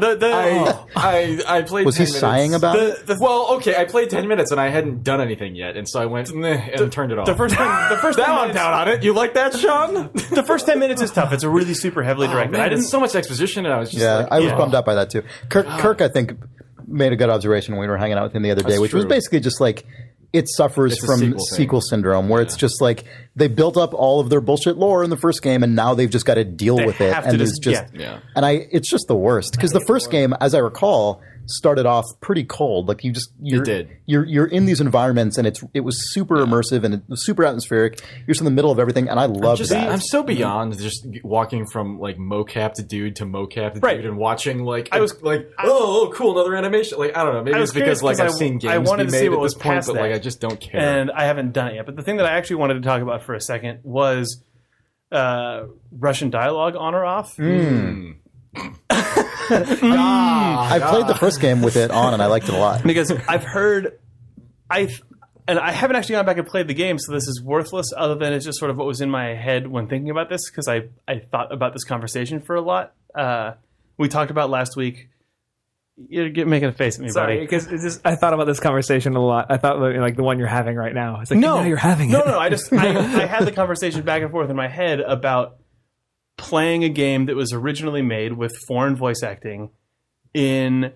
I played. Was 10 he minutes. sighing about it? Well, okay, I played 10 minutes and I hadn't done anything yet, and so I went meh, and turned it off. the first 10 now I'm minutes, down on it. You like that, Sean? the first 10 minutes is tough. It's a really super heavily directed. Man, I didn't it's so much exposition, and I was just Yeah, like, I was bummed out by that too. Kirk, I think, made a good observation when we were hanging out with him the other day, which was true. basically just like it suffers It's a from sequel sequel thing. syndrome, where it's just like they built up all of their bullshit lore in the first game, and now they've just got to deal They with it, have to and just- it's just, yeah. and it's just the worst because the first game, as I recall, started off pretty cold. Like you're in these environments, and it was super immersive and it was super atmospheric. You're just in the middle of everything, and I loved that. I'm so beyond just walking from like mocap to dude to mocap to Right. dude and watching like I was- oh cool, another animation. Like I don't know, maybe I was it's because curious like 'cause I've seen I games wanted be to see made what at was this point, past but like that. I just don't care. and I haven't done it yet. But the thing that I actually wanted to talk about for a second was Russian dialogue on or off. I played the first game with it on, and I liked it a lot. Because I've heard, and I haven't actually gone back and played the game, so this is worthless other than it's just sort of what was in my head when thinking about this, because I thought about this conversation for a lot. We talked about last week. You're making a face at me, Sorry, buddy. because I thought about this conversation a lot. I thought like the one you're having right now. It's like now you're having it. No. I had the conversation back and forth in my head about playing a game that was originally made with foreign voice acting in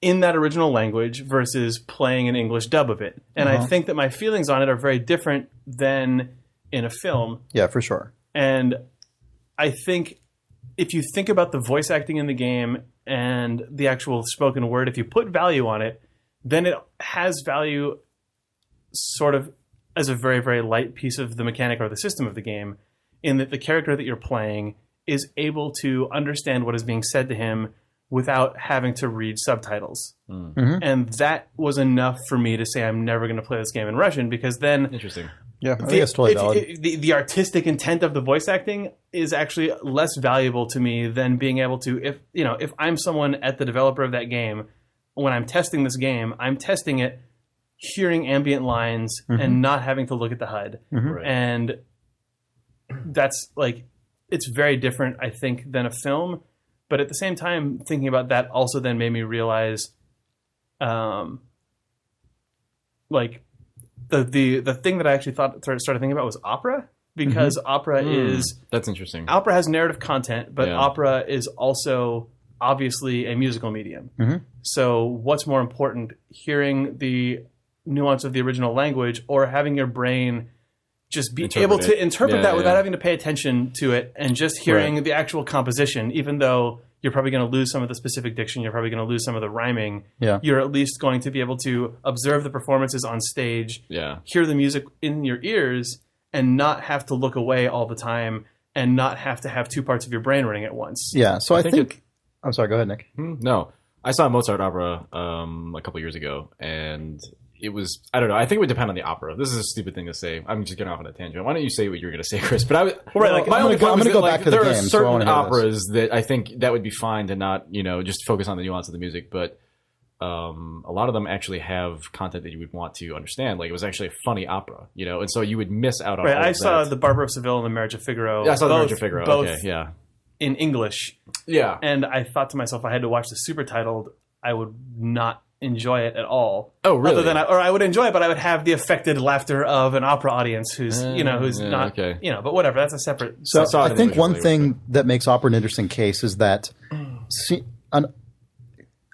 that original language versus playing an English dub of it. And I think that my feelings on it are very different than in a film. Yeah, for sure. And I think if you think about the voice acting in the game and the actual spoken word, if you put value on it, then it has value sort of as a very, very light piece of the mechanic or the system of the game, in that the character that you're playing is able to understand what is being said to him without having to read subtitles. And that was enough for me to say I'm never going to play this game in Russian, because then Interesting. Yeah, I think it's totally valid. the artistic intent of the voice acting is actually less valuable to me than being able to, if I'm someone at the developer of that game, when I'm testing this game, I'm testing it hearing ambient lines and not having to look at the HUD. Right. And that's like, it's very different, I think, than a film. But at the same time, thinking about that also then made me realize, like, the thing that I actually started thinking about was opera, because opera That's interesting. opera has narrative content, but Yeah. opera is also obviously a musical medium. So what's more important, hearing the nuance of the original language or having your brain just be Interpret able it. to interpret Yeah, that yeah. without having to pay attention to it and just hearing Right. the actual composition, even though you're probably going to lose some of the specific diction, you're probably going to lose some of the rhyming. Yeah. You're at least going to be able to observe the performances on stage, Yeah. hear the music in your ears, and not have to look away all the time and not have to have two parts of your brain running at once. Yeah. So I think think I'm sorry. Go ahead, Nick. No, I saw a Mozart opera a couple years ago, and it was, I don't know, I think it would depend on the opera. This is a stupid thing to say. I'm just getting off on a tangent. Why don't you say what you were going to say, Chris? But Right, like, my I'm only gonna point was go that, back to the there are game, so I wanna certain hear this. operas that I think that would be fine to not, just focus on the nuance of the music, but a lot of them actually have content that you would want to understand. Like, it was actually a funny opera, and so you would miss out on Right, all I of saw that. The Barber of Seville and The Marriage of Figaro. Yeah, I saw The Marriage both- of Figaro. both Okay, yeah. in English. Yeah. And I thought to myself, if I had to watch the supertitled, I would not enjoy it at all. Oh, really? Other than I would enjoy it, but I would have the affected laughter of an opera audience who's who's yeah, not okay. But whatever. That's a separate. So saw it I in think English one earlier, thing that makes opera an interesting case is that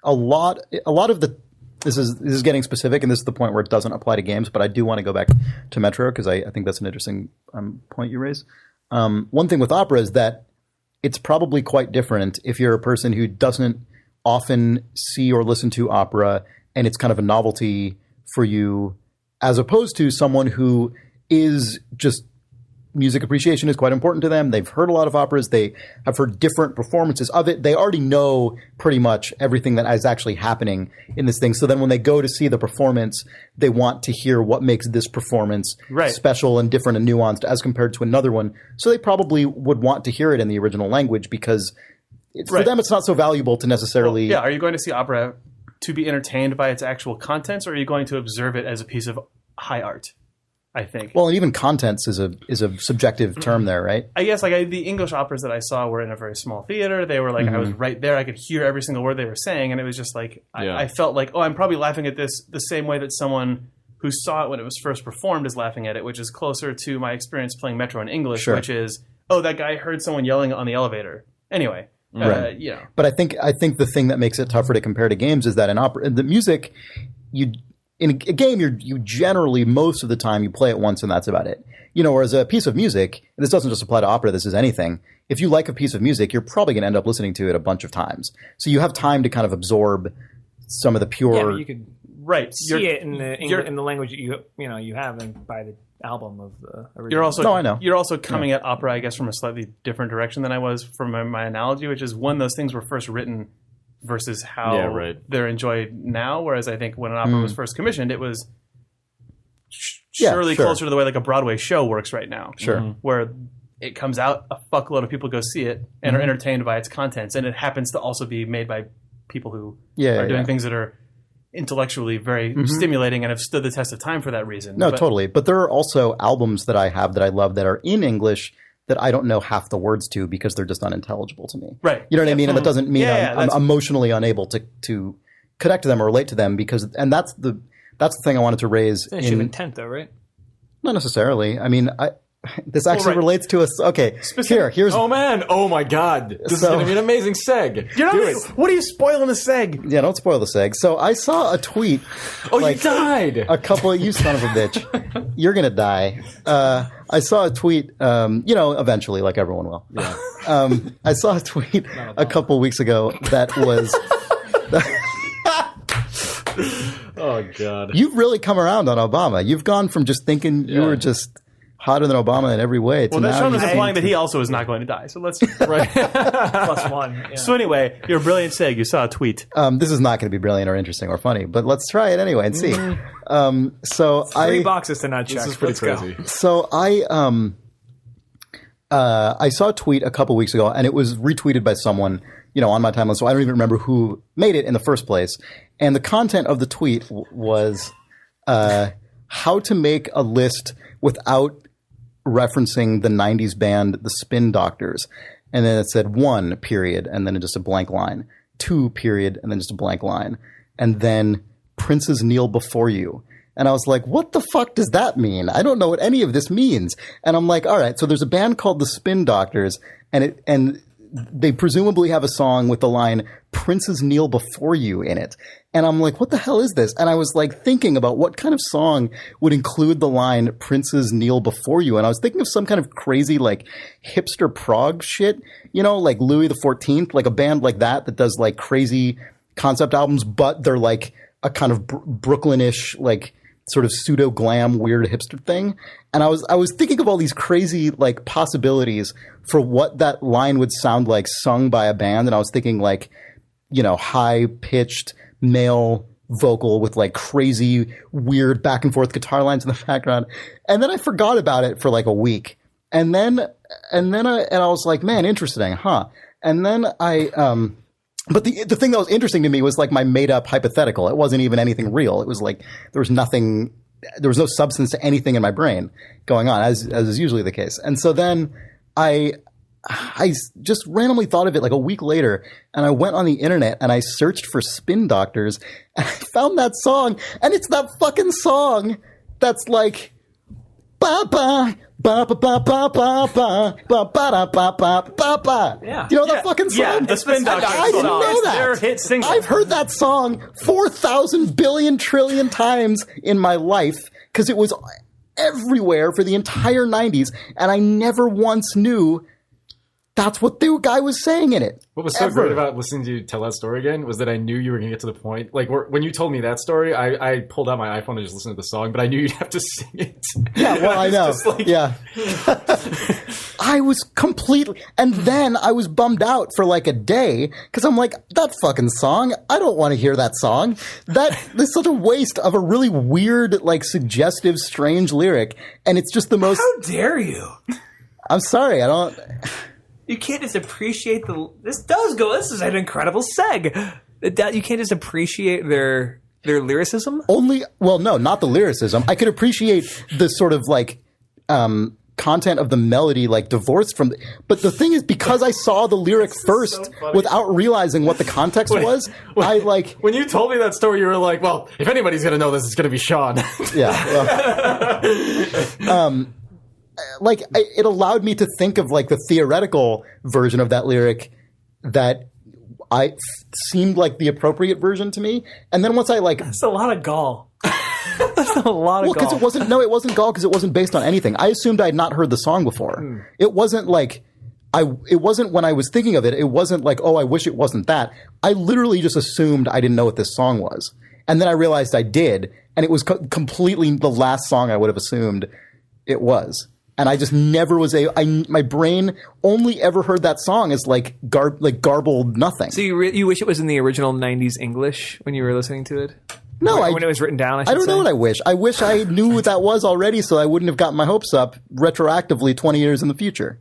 a lot of the this is getting specific, and this is the point where it doesn't apply to games. But I do want to go back to Metro because I think that's an interesting point you raise. One thing with opera is that it's probably quite different if you're a person who doesn't often see or listen to opera, and it's kind of a novelty for you, as opposed to someone who is just music appreciation is quite important to them. They've heard a lot of operas. They have heard different performances of it. They already know pretty much everything that is actually happening in this thing. So then when they go to see the performance, they want to hear what makes this performance Right. special and different and nuanced as compared to another one. So they probably would want to hear it in the original language because for Right. them it's not so valuable to necessarily... Yeah, are you going to see opera to be entertained by its actual contents, or are you going to observe it as a piece of high art? I think. Well, and even contents is a subjective term there, right? I guess the English operas that I saw were in a very small theater. They were like I was right there. I could hear every single word they were saying, and it was just like Yeah. I felt like, oh, I'm probably laughing at this the same way that someone who saw it when it was first performed is laughing at it, which is closer to my experience playing Metro in English, Sure. which is, oh, that guy heard someone yelling on the elevator. Anyway, Right. But I think the thing that makes it tougher to compare to games is that in opera, the music, in a game, you generally, most of the time, you play it once and that's about it. Whereas a piece of music, and this doesn't just apply to opera, this is anything. If you like a piece of music, you're probably going to end up listening to it a bunch of times. So you have time to kind of absorb some of the pure... Yeah, but you could Right. see it in the language you have and by the album of the original. You're also No, I know. You're also coming at opera, I guess, from a slightly different direction than I was from my analogy, which is when those things were first written versus how Yeah, right. they're enjoyed now. Whereas I think when an opera was first commissioned, it was Yeah, surely sure. closer to the way like a Broadway show works right now. Sure. Where it comes out, a fuckload of people go see it and are entertained by its contents, and it happens to also be made by people who are doing things that are intellectually very stimulating and have stood the test of time for that reason. No, But- totally. But there are also albums that I have that I love that are in English that I don't know half the words to because they're just unintelligible to me. Right. You know what I mean? And that doesn't mean Yeah, I'm that's- emotionally unable to connect to them or relate to them and that's the thing I wanted to raise. It's an issue of intent, though, right? Not necessarily. I mean, this actually right. relates to us. Okay, here's Oh man! Oh my God! This is So- going to be an amazing seg. You're not, Do it. what are you spoiling the seg? yeah. Don't spoil the seg. So I saw a tweet. Oh, like, you died. a couple you son of a bitch, you're gonna die. I saw a tweet, eventually, like everyone will. Yeah. I saw a tweet a couple weeks ago that was, Oh God! you've really come around on Obama. You've gone from just thinking you were just hotter than Obama in every way to Well, that now Sean was you implying think- that he also is not going to die. So let's. Right. Plus one. Yeah. So anyway, you're a brilliant seg. You saw a tweet. this is not going to be brilliant or interesting or funny, but let's try it anyway and see. So Three I boxes to not check. This is pretty Let's crazy. go. So I saw a tweet a couple weeks ago, and it was retweeted by someone, on my timeline. So I don't even remember who made it in the first place. And the content of the tweet was how to make a list without referencing the '90s band The Spin Doctors. And then it said 1 period, and then just a blank line. 2 period, and then just a blank line. And then Princes Kneel Before You. And I was like, what the fuck does that mean? I don't know what any of this means. And I'm like, all right, so there's a band called The Spin Doctors, and they presumably have a song with the line "Princes kneel before you" in it. And I'm like, what the hell is this? And I was like thinking about what kind of song would include the line "Princes kneel before you." And I was thinking of some kind of crazy like hipster prog shit, like Louis XIV, like a band like that does like crazy concept albums, but they're like a kind of Brooklynish, like sort of pseudo glam weird hipster thing. And I was thinking of all these crazy like possibilities for what that line would sound like sung by a band. And I was thinking like, high pitched male vocal with like crazy weird back and forth guitar lines in the background. And then I forgot about it for like a week. And then I was like, man, interesting, huh? And then but the thing that was interesting to me was like my made up hypothetical. It wasn't even anything real. It was like there was no substance to anything in my brain going on, as is usually the case. And so then I just randomly thought of it like a week later, and I went on the internet and I searched for Spin Doctors, and I found that song, and it's that fucking song that's like ba ba ba ba ba ba ba ba ba ba ba ba ba ba. Yeah. That fucking song? Yeah, the Spin Doctors I didn't song. know It's that. their hit single. I've heard that song 4,000 billion trillion times in my life because it was everywhere for the entire 90s, and I never once knew that's what the guy was saying in it. What was so great about listening to you tell that story again was that I knew you were going to get to the point. Like, when you told me that story, I pulled out my iPhone and just listened to the song, but I knew you'd have to sing it. Yeah, well, I know. Yeah. I was completely... And then I was bummed out for like a day, because I'm like, that fucking song, I don't want to hear that song. That's such a waste of a really weird, like, suggestive, strange lyric, and it's just the most... How dare you? I'm sorry, I don't... You can't just appreciate this is an incredible seg. You can't just appreciate their lyricism. No, not the lyricism. I could appreciate the sort of like content of the melody, like divorced from. But the thing is, because I saw the lyric first without realizing what the context was, I like. When you told me that story, you were like, "Well, if anybody's going to know this, it's going to be Sean." Yeah. Well, it allowed me to think of like the theoretical version of that lyric that seemed like the appropriate version to me. And then once I like... That's a lot of gall. That's a lot of gall. Because it wasn't gall because it wasn't based on anything. I assumed I had not heard the song before. It wasn't like... It wasn't when I was thinking of it, it wasn't like, oh, I wish it wasn't that. I literally just assumed I didn't know what this song was. And then I realized I did. And it was completely the last song I would have assumed it was. And I just never was my brain only ever heard that song as like garbled nothing. So you wish it was in the original 90s English when you were listening to it? No, when it was written down, I don't know what I wish. I wish I knew what that was already so I wouldn't have gotten my hopes up retroactively 20 years in the future.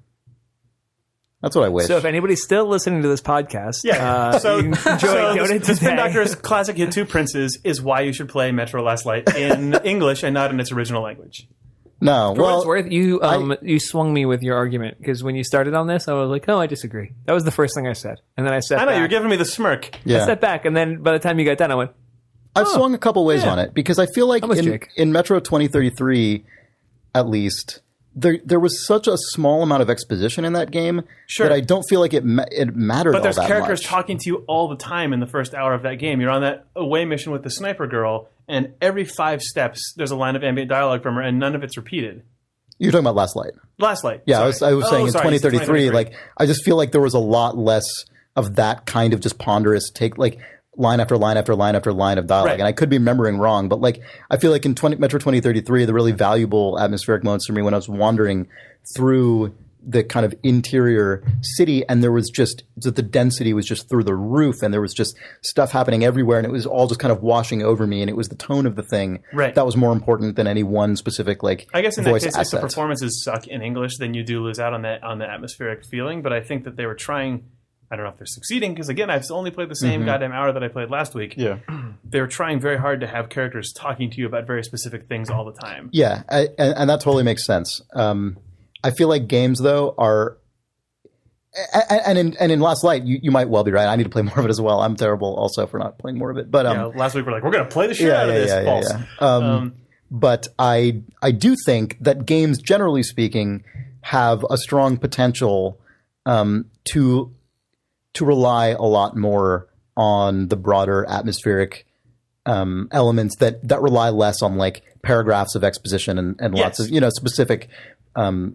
That's what I wish. So if anybody's still listening to this podcast, you can donate the Spin today. Doctors' classic hit Two Princes is why you should play Metro Last Light in English and not in its original language. No, For what it's worth, you swung me with your argument because when you started on this, I was like, "Oh, I disagree." That was the first thing I said, and then I said, I know you were giving me the smirk. Yeah. I stepped back, and then by the time you got done, I went, I've swung a couple ways on it because I feel like in Metro 2033, at least, there was such a small amount of exposition in that game that I don't feel like it mattered. But there's all that characters much. talking to you all the time in the first hour of that game. You're on that away mission with the sniper girl, and every 5 steps there's a line of ambient dialogue from her, and none of it's repeated. You're talking about Last Light. Last Light. Yeah, I was saying in 2033, 2033, like I just feel like there was a lot less of that kind of just ponderous take, like line after line after line after line of dialogue. Right. And I could be remembering wrong, but like I feel like in Metro 2033, the really valuable atmospheric moments for me when I was wandering through the kind of interior city, and there was just the density was just through the roof, and there was just stuff happening everywhere, and it was all just kind of washing over me, and it was the tone of the thing that was more important than any one specific like I guess in voice that case, asset. if the performances suck in English, then you do lose out on the atmospheric feeling. But I think that they were trying. I don't know if they're succeeding because again, I've only played the same goddamn hour that I played last week. Yeah, they were trying very hard to have characters talking to you about very specific things all the time. Yeah, and that totally makes sense. I feel like games though are. And in Last Light, you might well be right. I need to play more of it as well. I'm terrible also for not playing more of it. But last week we're like, we're going to play the shit out of this. False. But I do think that games, generally speaking, have a strong potential to to rely a lot more on the broader atmospheric elements that rely less on like paragraphs of exposition and lots of specific.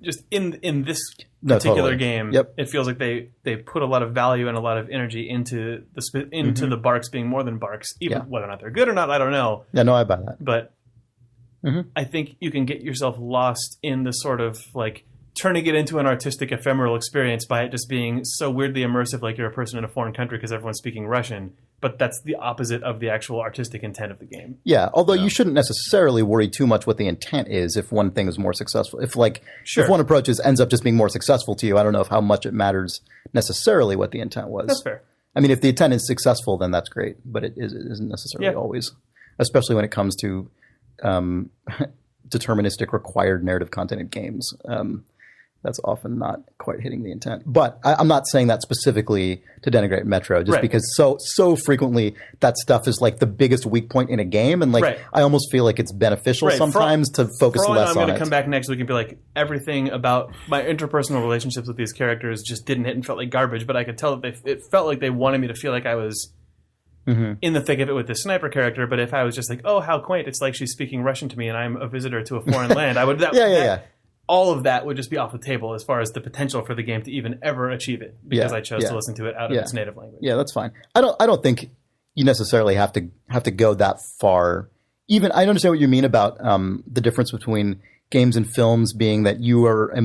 Just in this particular game, Yep. it feels like they put a lot of value and a lot of energy into the barks being more than barks, even whether or not they're good or not. I don't know. Yeah, no, I buy that. But I think you can get yourself lost in the sort of like turning it into an artistic ephemeral experience by it just being so weirdly immersive, like you're a person in a foreign country because everyone's speaking Russian. But that's the opposite of the actual artistic intent of the game. Yeah, although you shouldn't necessarily worry too much what the intent is if one thing is more successful. If one approach ends up just being more successful to you, I don't know how much it matters necessarily what the intent was. That's fair. I mean, if the intent is successful, then that's great, but it isn't necessarily always, especially when it comes to deterministic required narrative content in games. That's often not quite hitting the intent. But I'm not saying that specifically to denigrate Metro, just because so frequently that stuff is like the biggest weak point in a game, and like I almost feel like it's beneficial sometimes to focus less on it. I'm going to come back next week and be like, everything about my interpersonal relationships with these characters just didn't hit and felt like garbage, but I could tell that it felt like they wanted me to feel like I was in the thick of it with this sniper character. But if I was just like, oh, how quaint, it's like she's speaking Russian to me and I'm a visitor to a foreign land, I would all of that would just be off the table as far as the potential for the game to even ever achieve it, because I chose to listen to it out of its native language. Yeah, that's fine. I don't think you necessarily have to go that far. Even I understand what you mean about the difference between games and films being that you are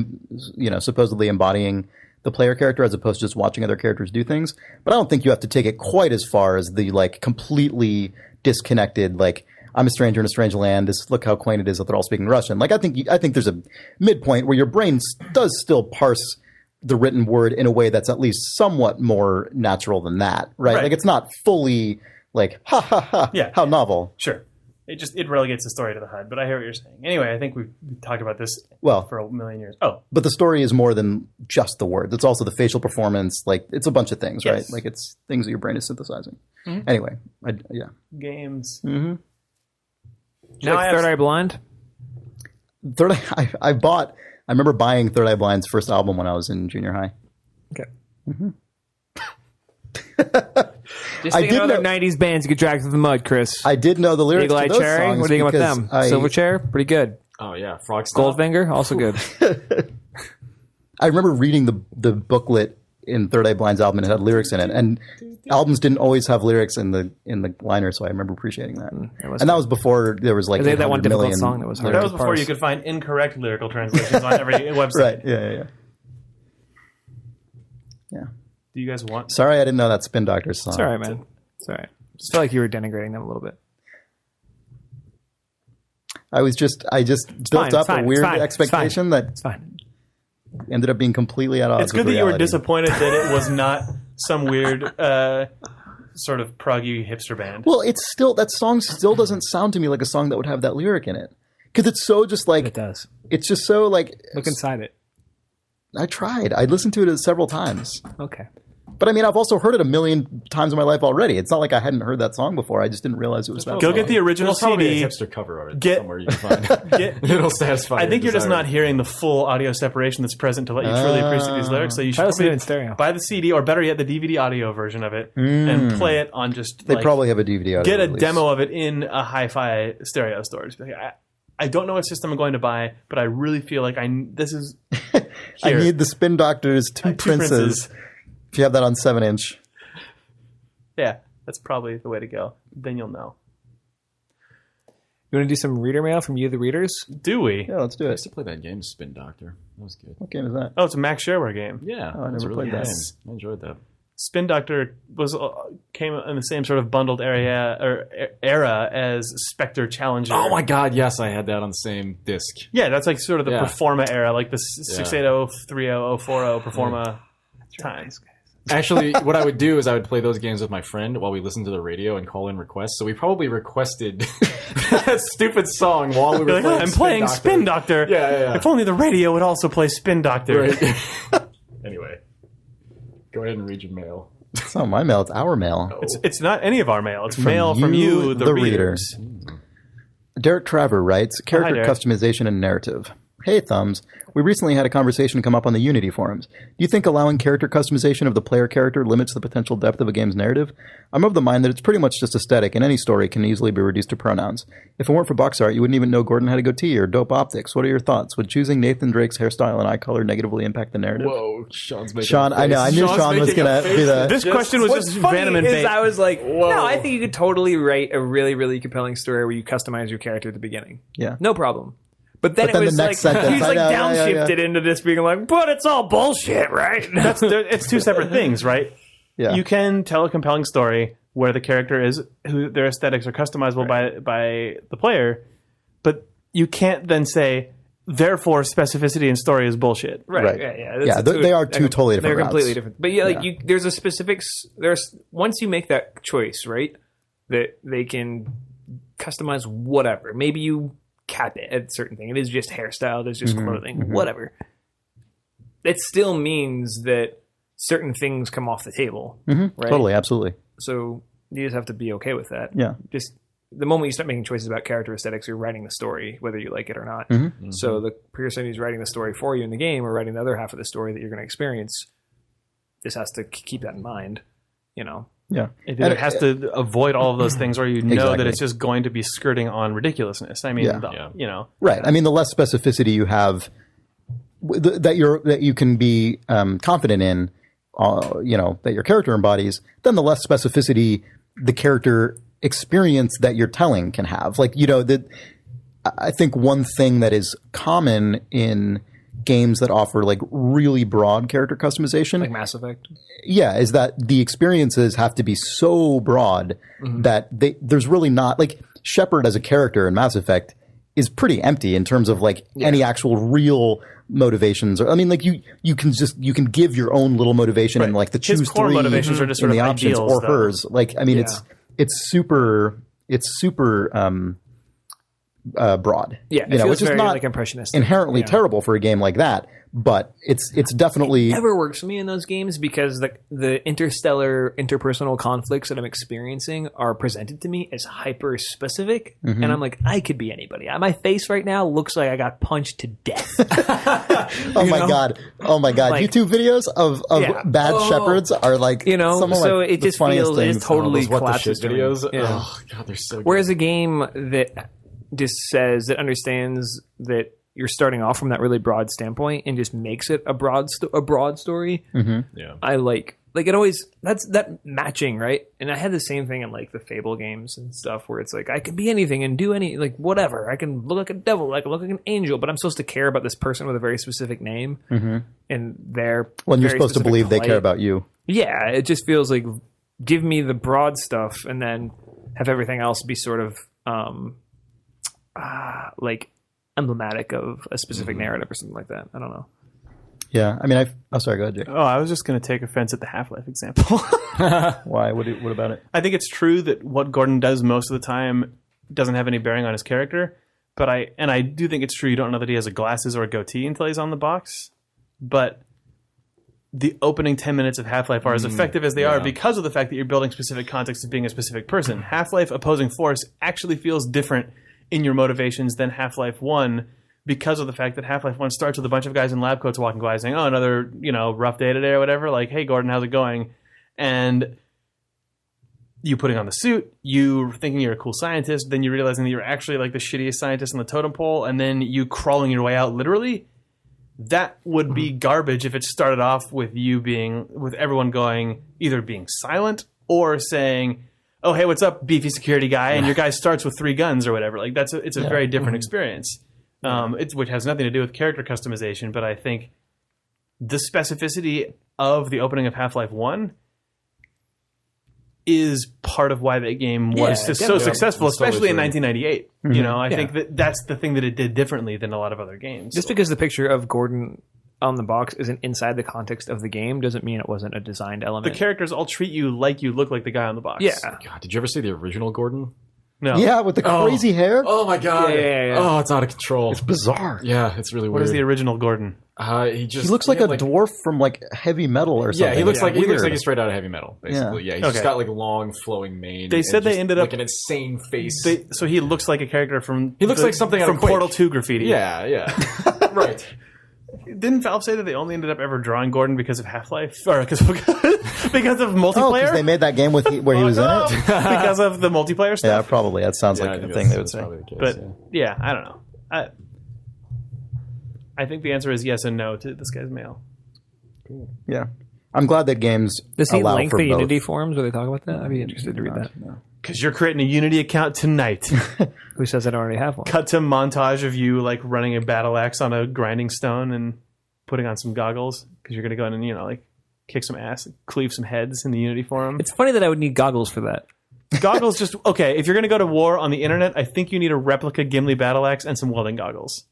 supposedly embodying the player character as opposed to just watching other characters do things. But I don't think you have to take it quite as far as the like completely disconnected like, I'm a stranger in a strange land. Look how quaint it is that they're all speaking Russian. Like I think there's a midpoint where your brain does still parse the written word in a way that's at least somewhat more natural than that, right? Like it's not fully like ha ha ha. Yeah, how novel. Sure, it relegates the story to the HUD. But I hear what you're saying. Anyway, I think we've talked about this for a million years. But the story is more than just the words. It's also the facial performance. Like it's a bunch of things, right? Like it's things that your brain is synthesizing. Anyway, games. Mm-hmm. Now like Third Eye Blind? Third Eye, I remember buying Third Eye Blind's first album when I was in junior high. Okay. Mm-hmm. Just think of other 90s bands you could drag through the mud, Chris. I did know the lyrics Eagle Eye to those Cherry? songs. What do you think about them? Silverchair? Pretty good. Oh, yeah. Frogstomp. Goldfinger? Also good. I remember reading the booklet in Third Eye Blind's album and it had lyrics in it. And albums didn't always have lyrics in the liner, so I remember appreciating that. That was before there was like they had that one difficult million song that was hard. That was before you could find incorrect lyrical translations on every website. Right? Yeah. Do you guys want? Sorry, I didn't know that Spin Doctors song. It's all right, man. It's all right. Just felt like you were denigrating them a little bit. I just built up a weird expectation that it's fine. Ended up being completely at odds. It's good that you were disappointed that it was not some weird sort of proggy hipster band. Well, that song still doesn't sound to me like a song that would have that lyric in it, because it's so just like it does. It's just so like look inside it. I tried. I listened to it several times. Okay. But I mean, I've also heard it a million times in my life already. It's not like I hadn't heard that song before. I just didn't realize it was that. Go song. Get the original probably CD. A hipster cover of it somewhere you can find. It'll satisfy. I think you're just not hearing the full audio separation that's present to let you truly appreciate these lyrics. So you should listen to it in stereo. Buy the CD, or better yet, the DVD audio version of it, and play it on just. They probably have a DVD audio. Get a demo of it in a hi-fi stereo store. I don't know what system I'm going to buy, but I really feel like this is. I need the Spin Doctors Two Princes. If you have that on 7-inch. Yeah, that's probably the way to go. Then you'll know. You want to do some reader mail from you, the readers? Do we? Yeah, let's do I it. used to play that game, Spin Doctor. That was good. What game is that? Oh, it's a Max Shareware game. Yeah, I never really played that. I enjoyed that. Spin Doctor came in the same sort of bundled era as Spectre Challenger. Oh my god, yes, I had that on the same disc. Yeah, that's like sort of the Performa era, like the 680, 30, 40 Performa times. Actually, what I would do is I would play those games with my friend while we listened to the radio and call in requests. So we probably requested that stupid song while we were playing I'm playing Spin Doctor. Yeah. If only the radio would also play Spin Doctor. Right. Anyway, go ahead and read your mail. It's not my mail. It's our mail. Oh. It's not any of our mail. It's mail from you, the readers. Derek Traver writes, character Derek. customization and narrative. Hey, Thumbs. We recently had a conversation come up on the Unity forums. Do you think allowing character customization of the player character limits the potential depth of a game's narrative? I'm of the mind that it's pretty much just aesthetic, and any story can easily be reduced to pronouns. If it weren't for box art, you wouldn't even know Gordon had a goatee or dope optics. What are your thoughts? Would choosing Nathan Drake's hairstyle and eye color negatively impact the narrative? Whoa, Sean's making Sean, a face. I know. I knew Sean was going to be the... This question was What's just funny venom and is bait. I was like, Whoa. no, I think you could totally write a really, really compelling story where you customize your character at the beginning. Yeah. No problem. But then But then it was the like, next sentence, he's I like know, yeah, downshifted into this being like, but it's all bullshit, right? It's two separate things, right? Yeah. You can tell a compelling story where the character is who their aesthetics are customizable by the player, but you can't then say therefore specificity in story is bullshit. Right. Yeah. Yeah, they are two totally different They're completely routes. different. But yeah, like there's a specific. There's once you make that choice, right? That they can customize whatever. Maybe you cap it at a certain thing. It is just hairstyle. There's just clothing. Whatever. It still means that certain things come off the table. Right? Totally, absolutely. So you just have to be okay with that. Yeah. Just the moment you start making choices about character aesthetics, you're writing the story, whether you like it or not. So the person who's writing the story for you in the game or writing the other half of the story that you're going to experience just has to keep that in mind, you know? Yeah. It either has to avoid all of those things, or you know that Exactly. it's just going to be skirting on ridiculousness. I mean, Yeah. you know, Right. I mean, the less specificity you have that you can be confident in, that your character embodies, then the less specificity the character experience that you're telling can have. Like, I think one thing that is common in games that offer like really broad character customization, Like Mass Effect. is that the experiences have to be so broad that there's really not like Shepard as a character in Mass Effect is pretty empty in terms of like any actual real motivations. I mean, like you can give your own little motivation and like the His choose core three motivations are just in sort the of options ideals, or though. hers. Like, I mean, it's super broad. Yeah, it feels which is very, not like, impressionistic. inherently Yeah. terrible for a game like that, but it's definitely Never works for me in those games because the interstellar interpersonal conflicts that I'm experiencing are presented to me as hyper specific, and I'm like, I could be anybody. My face right now looks like I got punched to death. Oh my god! Like- YouTube videos of Yeah. bad shepherds are like some of so my, it the just funniest feels things. it totally Those what the collapses shit to me. videos. Yeah. Oh god, they're so good. Whereas a game that just says that understands that you're starting off from that really broad standpoint and just makes it a broad story. Yeah. I like it always that's that matching, right? And I had the same thing in like the Fable games and stuff where it's like I can be anything and do any like whatever. I can look like a devil, I can look like an angel, but I'm supposed to care about this person with a very specific name and their When you're very supposed to specific believe they plight. care about you. Yeah, it just feels like give me the broad stuff and then have everything else be sort of like emblematic of a specific narrative or something like that. I don't know. Yeah, I mean, sorry, go ahead, Jake. Oh, I was just going to take offense at the Half-Life example. Why? What about it? I think it's true that what Gordon does most of the time doesn't have any bearing on his character, but I do think it's true you don't know that he has a glasses or a goatee until he's on the box. But the opening 10 minutes of Half-Life are as effective as they are because of the fact that you're building specific context of being a specific person. Half-Life Opposing Force actually feels different in your motivations than Half-Life 1 because of the fact that Half-Life 1 starts with a bunch of guys in lab coats walking by saying, oh, another, rough day today or whatever. Like, hey, Gordon, how's it going? And you putting on the suit, you thinking you're a cool scientist, then you realizing that you're actually like the shittiest scientist on the totem pole, and then you crawling your way out literally. That would be garbage if it started off with with everyone going, either being silent or saying, oh, hey, what's up, beefy security guy? And your guy starts with 3 guns or whatever. Like it's a very different experience, which has nothing to do with character customization. But I think the specificity of the opening of Half-Life 1 is part of why that game was so definitely. successful, It's totally especially in true. 1998. I think that's the thing that it did differently than a lot of other games. Just because the picture of Gordon on the box isn't inside the context of the game doesn't mean it wasn't a designed The element. characters all treat you like you look like the guy on the box. Yeah. God, did you ever see the original Gordon? No. Yeah, with the crazy hair. Oh my god. Yeah. Oh, it's out of control. It's bizarre. Yeah, it's really What weird. is the original Gordon? He Looks like a dwarf from like heavy metal or something. Yeah, he looks like Weird. he's straight out of heavy metal, basically. Yeah, he's just Okay. got like long flowing mane. They and said they just, ended up- like an insane face. So he looks like a character from He looks like something out of from Quake. Portal 2 graffiti. yeah. Right. Didn't Valve say that they only ended up ever drawing Gordon because of Half-Life? Or because of multiplayer? Oh, because they made that game where he was in it? Because of the multiplayer Yeah, stuff? probably. That sounds Yeah, I like a think thing they would that's say. probably the case, But, yeah. I don't know. I think the answer is yes and no to this guy's mail. Yeah. I'm glad that games Does he allow link for the both. Unity forums where they talk about that? I'd be interested to read that. Because you're creating a Unity account tonight. Who says I don't already have one? Cut to montage of you like running a battle axe on a grinding stone and putting on some goggles because you're going to go in and, like kick some ass, cleave some heads in the Unity forum. It's funny that I would need goggles for that. Goggles just, okay, if you're going to go to war on the internet, I think you need a replica Gimli battle axe and some welding goggles.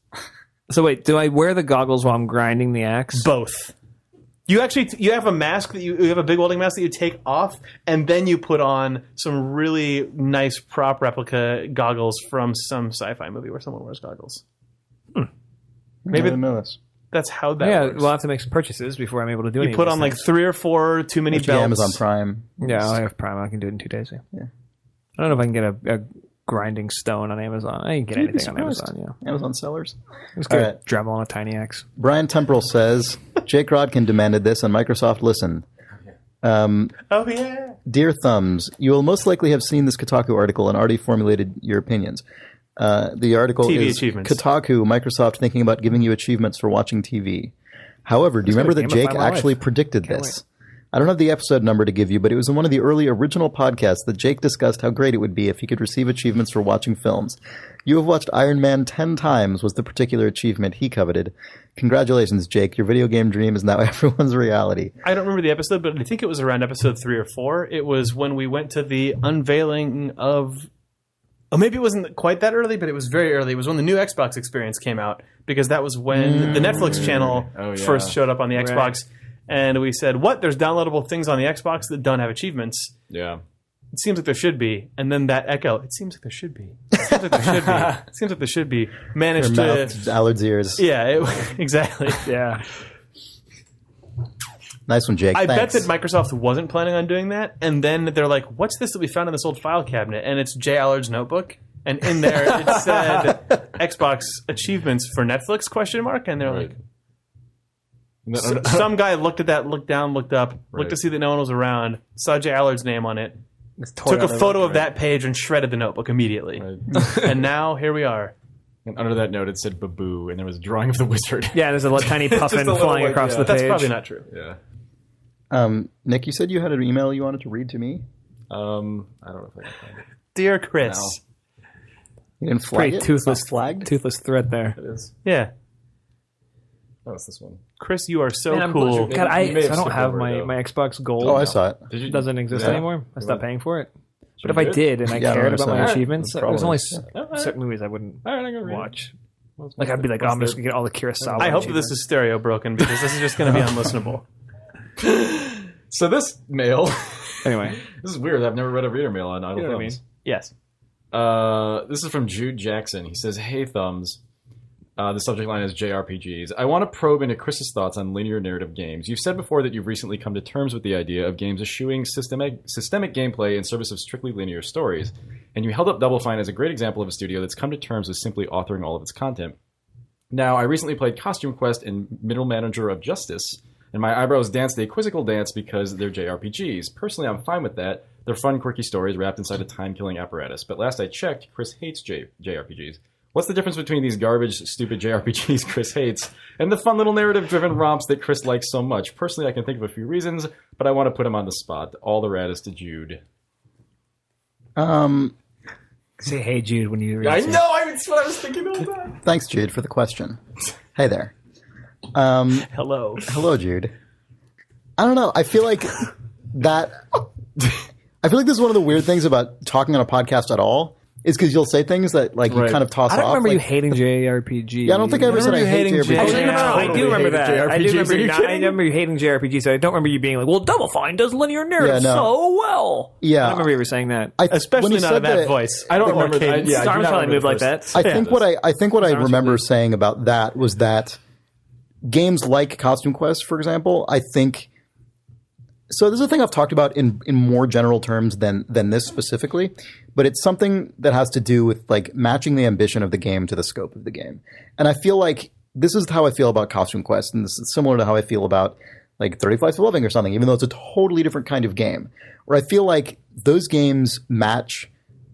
So wait, do I wear the goggles while I'm grinding the axe? Both. You have a mask that you have a big welding mask that you take off, and then you put on some really nice prop replica goggles from some sci-fi movie where someone wears goggles. Maybe I didn't know this. That's how that Yeah, works. we'll have to make some purchases before I'm able to do You anything. put on like 3 or 4 too many belts. Amazon Prime. Yeah, I have Prime. I can do it in 2 days. Yeah. I don't know if I can get a grinding stone on Amazon. I can get anything on Amazon. Yeah, Amazon sellers. just get All a right. Dremel on a tiny axe. Brian Temporal says, Jake Rodkin demanded this and Microsoft listened. Oh yeah. Dear Thumbs, you will most likely have seen this Kotaku article and already formulated your opinions. The article TV is achievements. Kotaku, Microsoft thinking about giving you achievements for watching TV. However, do you remember that gamify Jake my life. actually predicted this? I don't have the episode number to give you, but it was in one of the early original podcasts that Jake discussed how great it would be if he could receive achievements for watching films. You have watched Iron Man 10 times was the particular achievement he coveted. Congratulations, Jake. Your video game dream is now everyone's reality. I don't remember the episode, but I think it was around episode 3 or 4. It was when we went to the unveiling of... Oh, maybe it wasn't quite that early, but it was very early. It was when the new Xbox experience came out, because that was when the Netflix channel first showed up on the Xbox. And we said, what? There's downloadable things on the Xbox that don't have achievements. Yeah. It seems like there should be. And then that echo, it seems like there should be. It seems like there should be. It seems like there should be. Managed Your to... mouth, Allard's ears. Yeah, exactly. Yeah. Nice one, Jake. I bet Thanks. that Microsoft wasn't planning on doing that, and then they're like, what's this that we found in this old file cabinet? And it's Jay Allard's notebook, and in there it said Xbox achievements for Netflix, ? And they're like, some guy looked at that, looked down, looked up, looked to see that no one was around, saw Jay Allard's name on it, took a photo of that page and shredded the notebook immediately. Right. And now here we are. And under that note, it said Baboo, and there was a drawing of the wizard. Yeah, there's a tiny puffin flying across the page. That's probably not true. Yeah. Nick, you said you had an email you wanted to read to me? I don't know if I can find it. Dear Chris. No. You didn't flag Pretty it? toothless, It's not flagged? toothless thread there. It is. Yeah. Oh, it's this one. Chris, you are so Man, I'm cool. God, I You may have don't skipped have over it, though. my Xbox Gold. Oh, I saw it. Did you? It doesn't exist Yeah. anymore. I stopped paying for it. Should But if we I do it? did and I Yeah, I cared don't about my understand. achievements, Probably. there's only Alright. certain movies I wouldn't Alright, I'm gonna read it. watch. What's Like I'd be like, oh, I'm what's just gonna get all the Kurosawa. I hope that this is stereo broken, because this is just going to be unlistenable. So this mail, Anyway, this is weird. I've never read a reader mail on Idle You know what I Thumbs. Yes. This is from Jude Jackson. He says, "Hey Thumbs." The subject line is JRPGs. I want to probe into Chris's thoughts on linear narrative games. You've said before that you've recently come to terms with the idea of games eschewing systemic gameplay in service of strictly linear stories, and you held up Double Fine as a great example of a studio that's come to terms with simply authoring all of its content. Now, I recently played Costume Quest and Middle Manager of Justice, and my eyebrows danced a quizzical dance because they're JRPGs. Personally, I'm fine with that. They're fun, quirky stories wrapped inside a time-killing apparatus. But last I checked, Chris hates JRPGs. What's the difference between these garbage, stupid JRPGs Chris hates and the fun little narrative-driven romps that Chris likes so much? Personally, I can think of a few reasons, but I want to put him on the spot. All the raddest to Jude. say "Hey Jude" when you read I it. know! That's what I was thinking all the time. Thanks, Jude, for the question. Hey there. Hello. Hello, Jude. I don't know. I feel like that... I feel like this is one of the weird things about talking on a podcast at all, is because you'll say things that like you Right. kind of toss I don't off. remember like, you hating JRPGs. Yeah, I don't think I ever said I hate JRPGs. Oh, no, Yeah, I do remember hated that. I do JRPGs. remember Are you you. I kidding? remember you hating JRPGs. I don't remember you being like, "Well, Double Fine does linear narrative Yeah, no. so well." Yeah. I don't remember you ever saying that. when Especially you not said in that voice. I don't Or remember that. cadence. Yeah, I do Arms not probably remember move the like first- that. I think what I remember saying about that was that games like Costume Quest, for example, I think. So there's a thing I've talked about in more general terms than this specifically, but it's something that has to do with like matching the ambition of the game to the scope of the game. And I feel like this is how I feel about Costume Quest, and this is similar to how I feel about like 30 Flights of Loving or something, even though it's a totally different kind of game, where I feel like those games match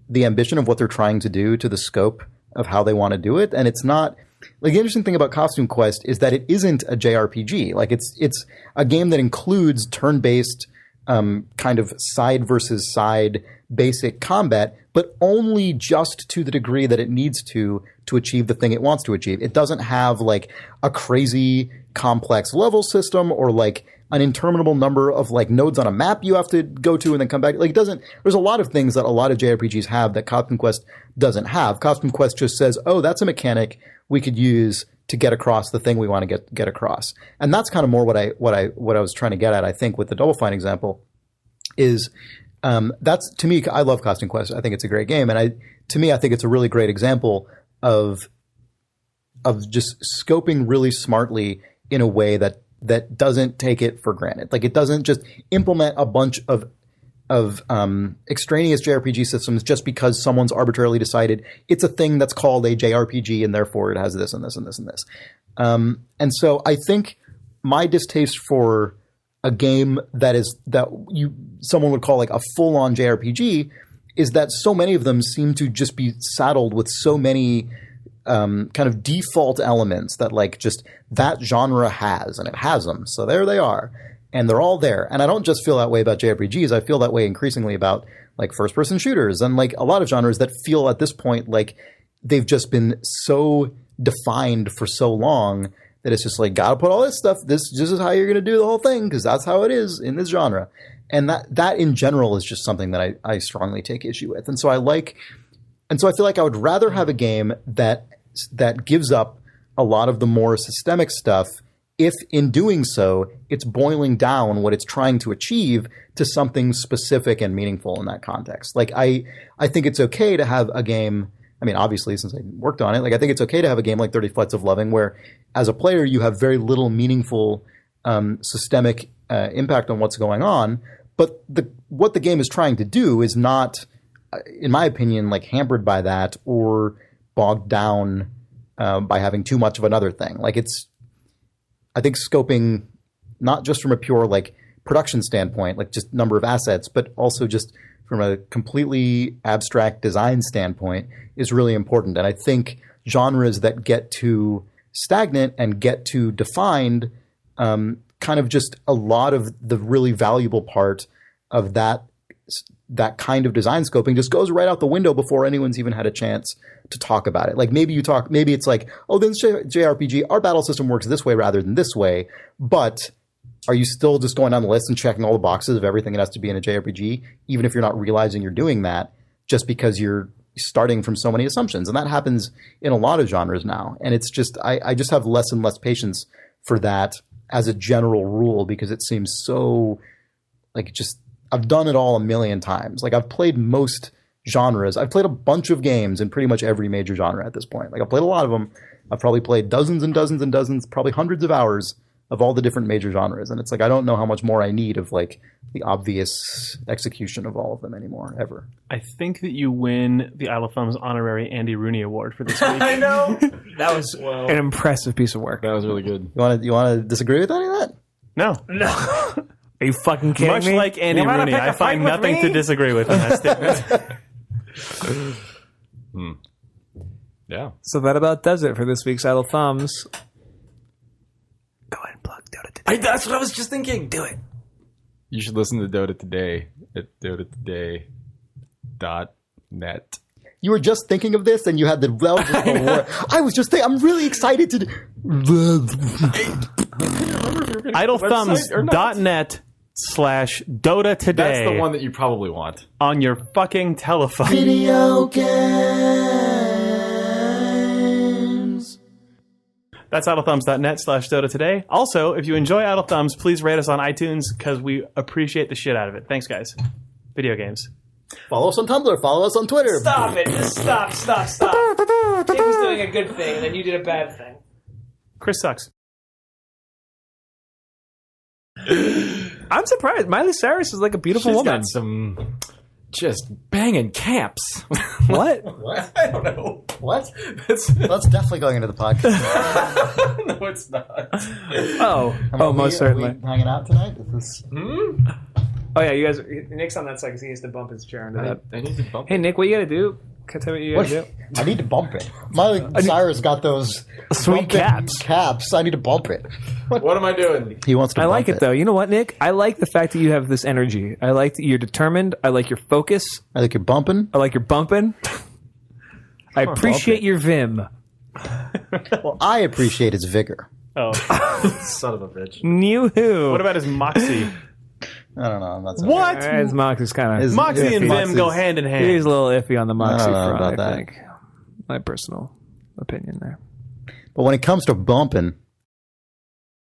the ambition of what they're trying to do to the scope of how they want to do it. And it's not like, the interesting thing about Costume Quest is that it isn't a JRPG. Like it's a game that includes turn-based kind of side versus side basic combat, but only just to the degree that it needs to achieve the thing it wants to achieve. It doesn't have like a crazy complex level system or like an interminable number of like nodes on a map you have to go to and then come back. Like, it doesn't, there's a lot of things that a lot of JRPGs have that Costume Quest doesn't have. Costume Quest just says, oh, that's a mechanic we could use to get across the thing we want to get across. And that's kind of more what I was trying to get at, I think, with the Double Fine example is, that's, to me, I love Costume Quest. I think it's a great game. And I think it's a really great example of just scoping really smartly in a way that doesn't take it for granted. Like, it doesn't just implement a bunch of extraneous JRPG systems just because someone's arbitrarily decided it's a thing that's called a JRPG and therefore it has this and this and this and this. And so I think my distaste for a game someone would call like a full-on JRPG is that so many of them seem to just be saddled with so many kind of default elements that like just that genre has, and it has them. So there they are. And they're all there. And I don't just feel that way about JRPGs. I feel that way increasingly about like first-person shooters and like a lot of genres that feel at this point like they've just been so defined for so long that it's just like, gotta put all this stuff. This is how you're going to do the whole thing because that's how it is in this genre. And that in general is just something that I strongly take issue with. And so I feel like I would rather have a game that gives up a lot of the more systemic stuff if in doing so, it's boiling down what it's trying to achieve to something specific and meaningful in that context. Like, I think it's okay to have a game, I mean, obviously, since I worked on it, like, I think it's okay to have a game like 30 Flights of Loving where, as a player, you have very little meaningful systemic impact on what's going on, but what the game is trying to do is not, in my opinion, like, hampered by that or bogged down by having too much of another thing. Like, I think scoping, not just from a pure like production standpoint, like just number of assets, but also just from a completely abstract design standpoint is really important. And I think genres that get too stagnant and get too defined, kind of just a lot of the really valuable part of that kind of design scoping just goes right out the window before anyone's even had a chance to talk about it. Like maybe it's like, oh, then JRPG, our battle system works this way rather than this way. But are you still just going down the list and checking all the boxes of everything that has to be in a JRPG, even if you're not realizing you're doing that just because you're starting from so many assumptions? And that happens in a lot of genres now. And it's just, I just have less and less patience for that as a general rule because it seems so like just, I've done it all a million times. Like I've played most genres. I've played a bunch of games in pretty much every major genre at this point. Like I've played a lot of them. I've probably played dozens and dozens and dozens, probably hundreds of hours of all the different major genres. And it's like, I don't know how much more I need of like the obvious execution of all of them anymore, ever. I think that you win the Idle Thumbs honorary Andy Rooney Award for this week. I know. That was an impressive piece of work. That was really good. You want to disagree with any of that? No. Are you fucking kidding Much me? like Andy Rooney, I find nothing to disagree with in that statement. Yeah. So that about does it for this week's Idle Thumbs. Go ahead and plug Dota Today. That's what I was just thinking. Do it. You should listen to Dota Today at dotatoday.net. You were just thinking of this and you had the I was just thinking, I'm really excited to idlethumbs.net/Dota Today. That's the one that you probably want. On your fucking telephone. Video games. That's idlethumbs.net/Dota Today. Also, if you enjoy Idle Thumbs, please rate us on iTunes because we appreciate the shit out of it. Thanks, guys. Video games. follow us on Tumblr, follow us on Twitter. Stop it. Just stop. Jake was doing a good thing, and then you did a bad thing. Chris sucks. I'm surprised. Miley Cyrus is like a beautiful woman. Got some just banging camps. What? What? I don't know. What? That's, That's definitely going into the podcast. no, it's not. Most certainly. Are we hanging out tonight? Is this... Oh yeah, you guys. Nick's on that side because he needs to bump his chair into that. I need to bump. Hey Nick, what you gotta do? Can I tell you what you gotta do? I need to bump it. Cyrus got those Sweet bumpin' caps. Caps. I need to bump it. What am I doing? He wants to. I bump like it though. You know what, Nick? I like the fact that you have this energy. I like that you're determined. I like your focus. I think you're bumping. I like your bumping. I appreciate bump it. your vim. Well, I appreciate his vigor. Oh, Son of a bitch. Yoo-hoo. what about his moxie? I don't know. I'm not What? His Mox is kind of... Moxie and Vim go hand in hand. He's a little iffy on the Moxie I don't know front, about I that. think. My personal opinion there. But when it comes to bumping,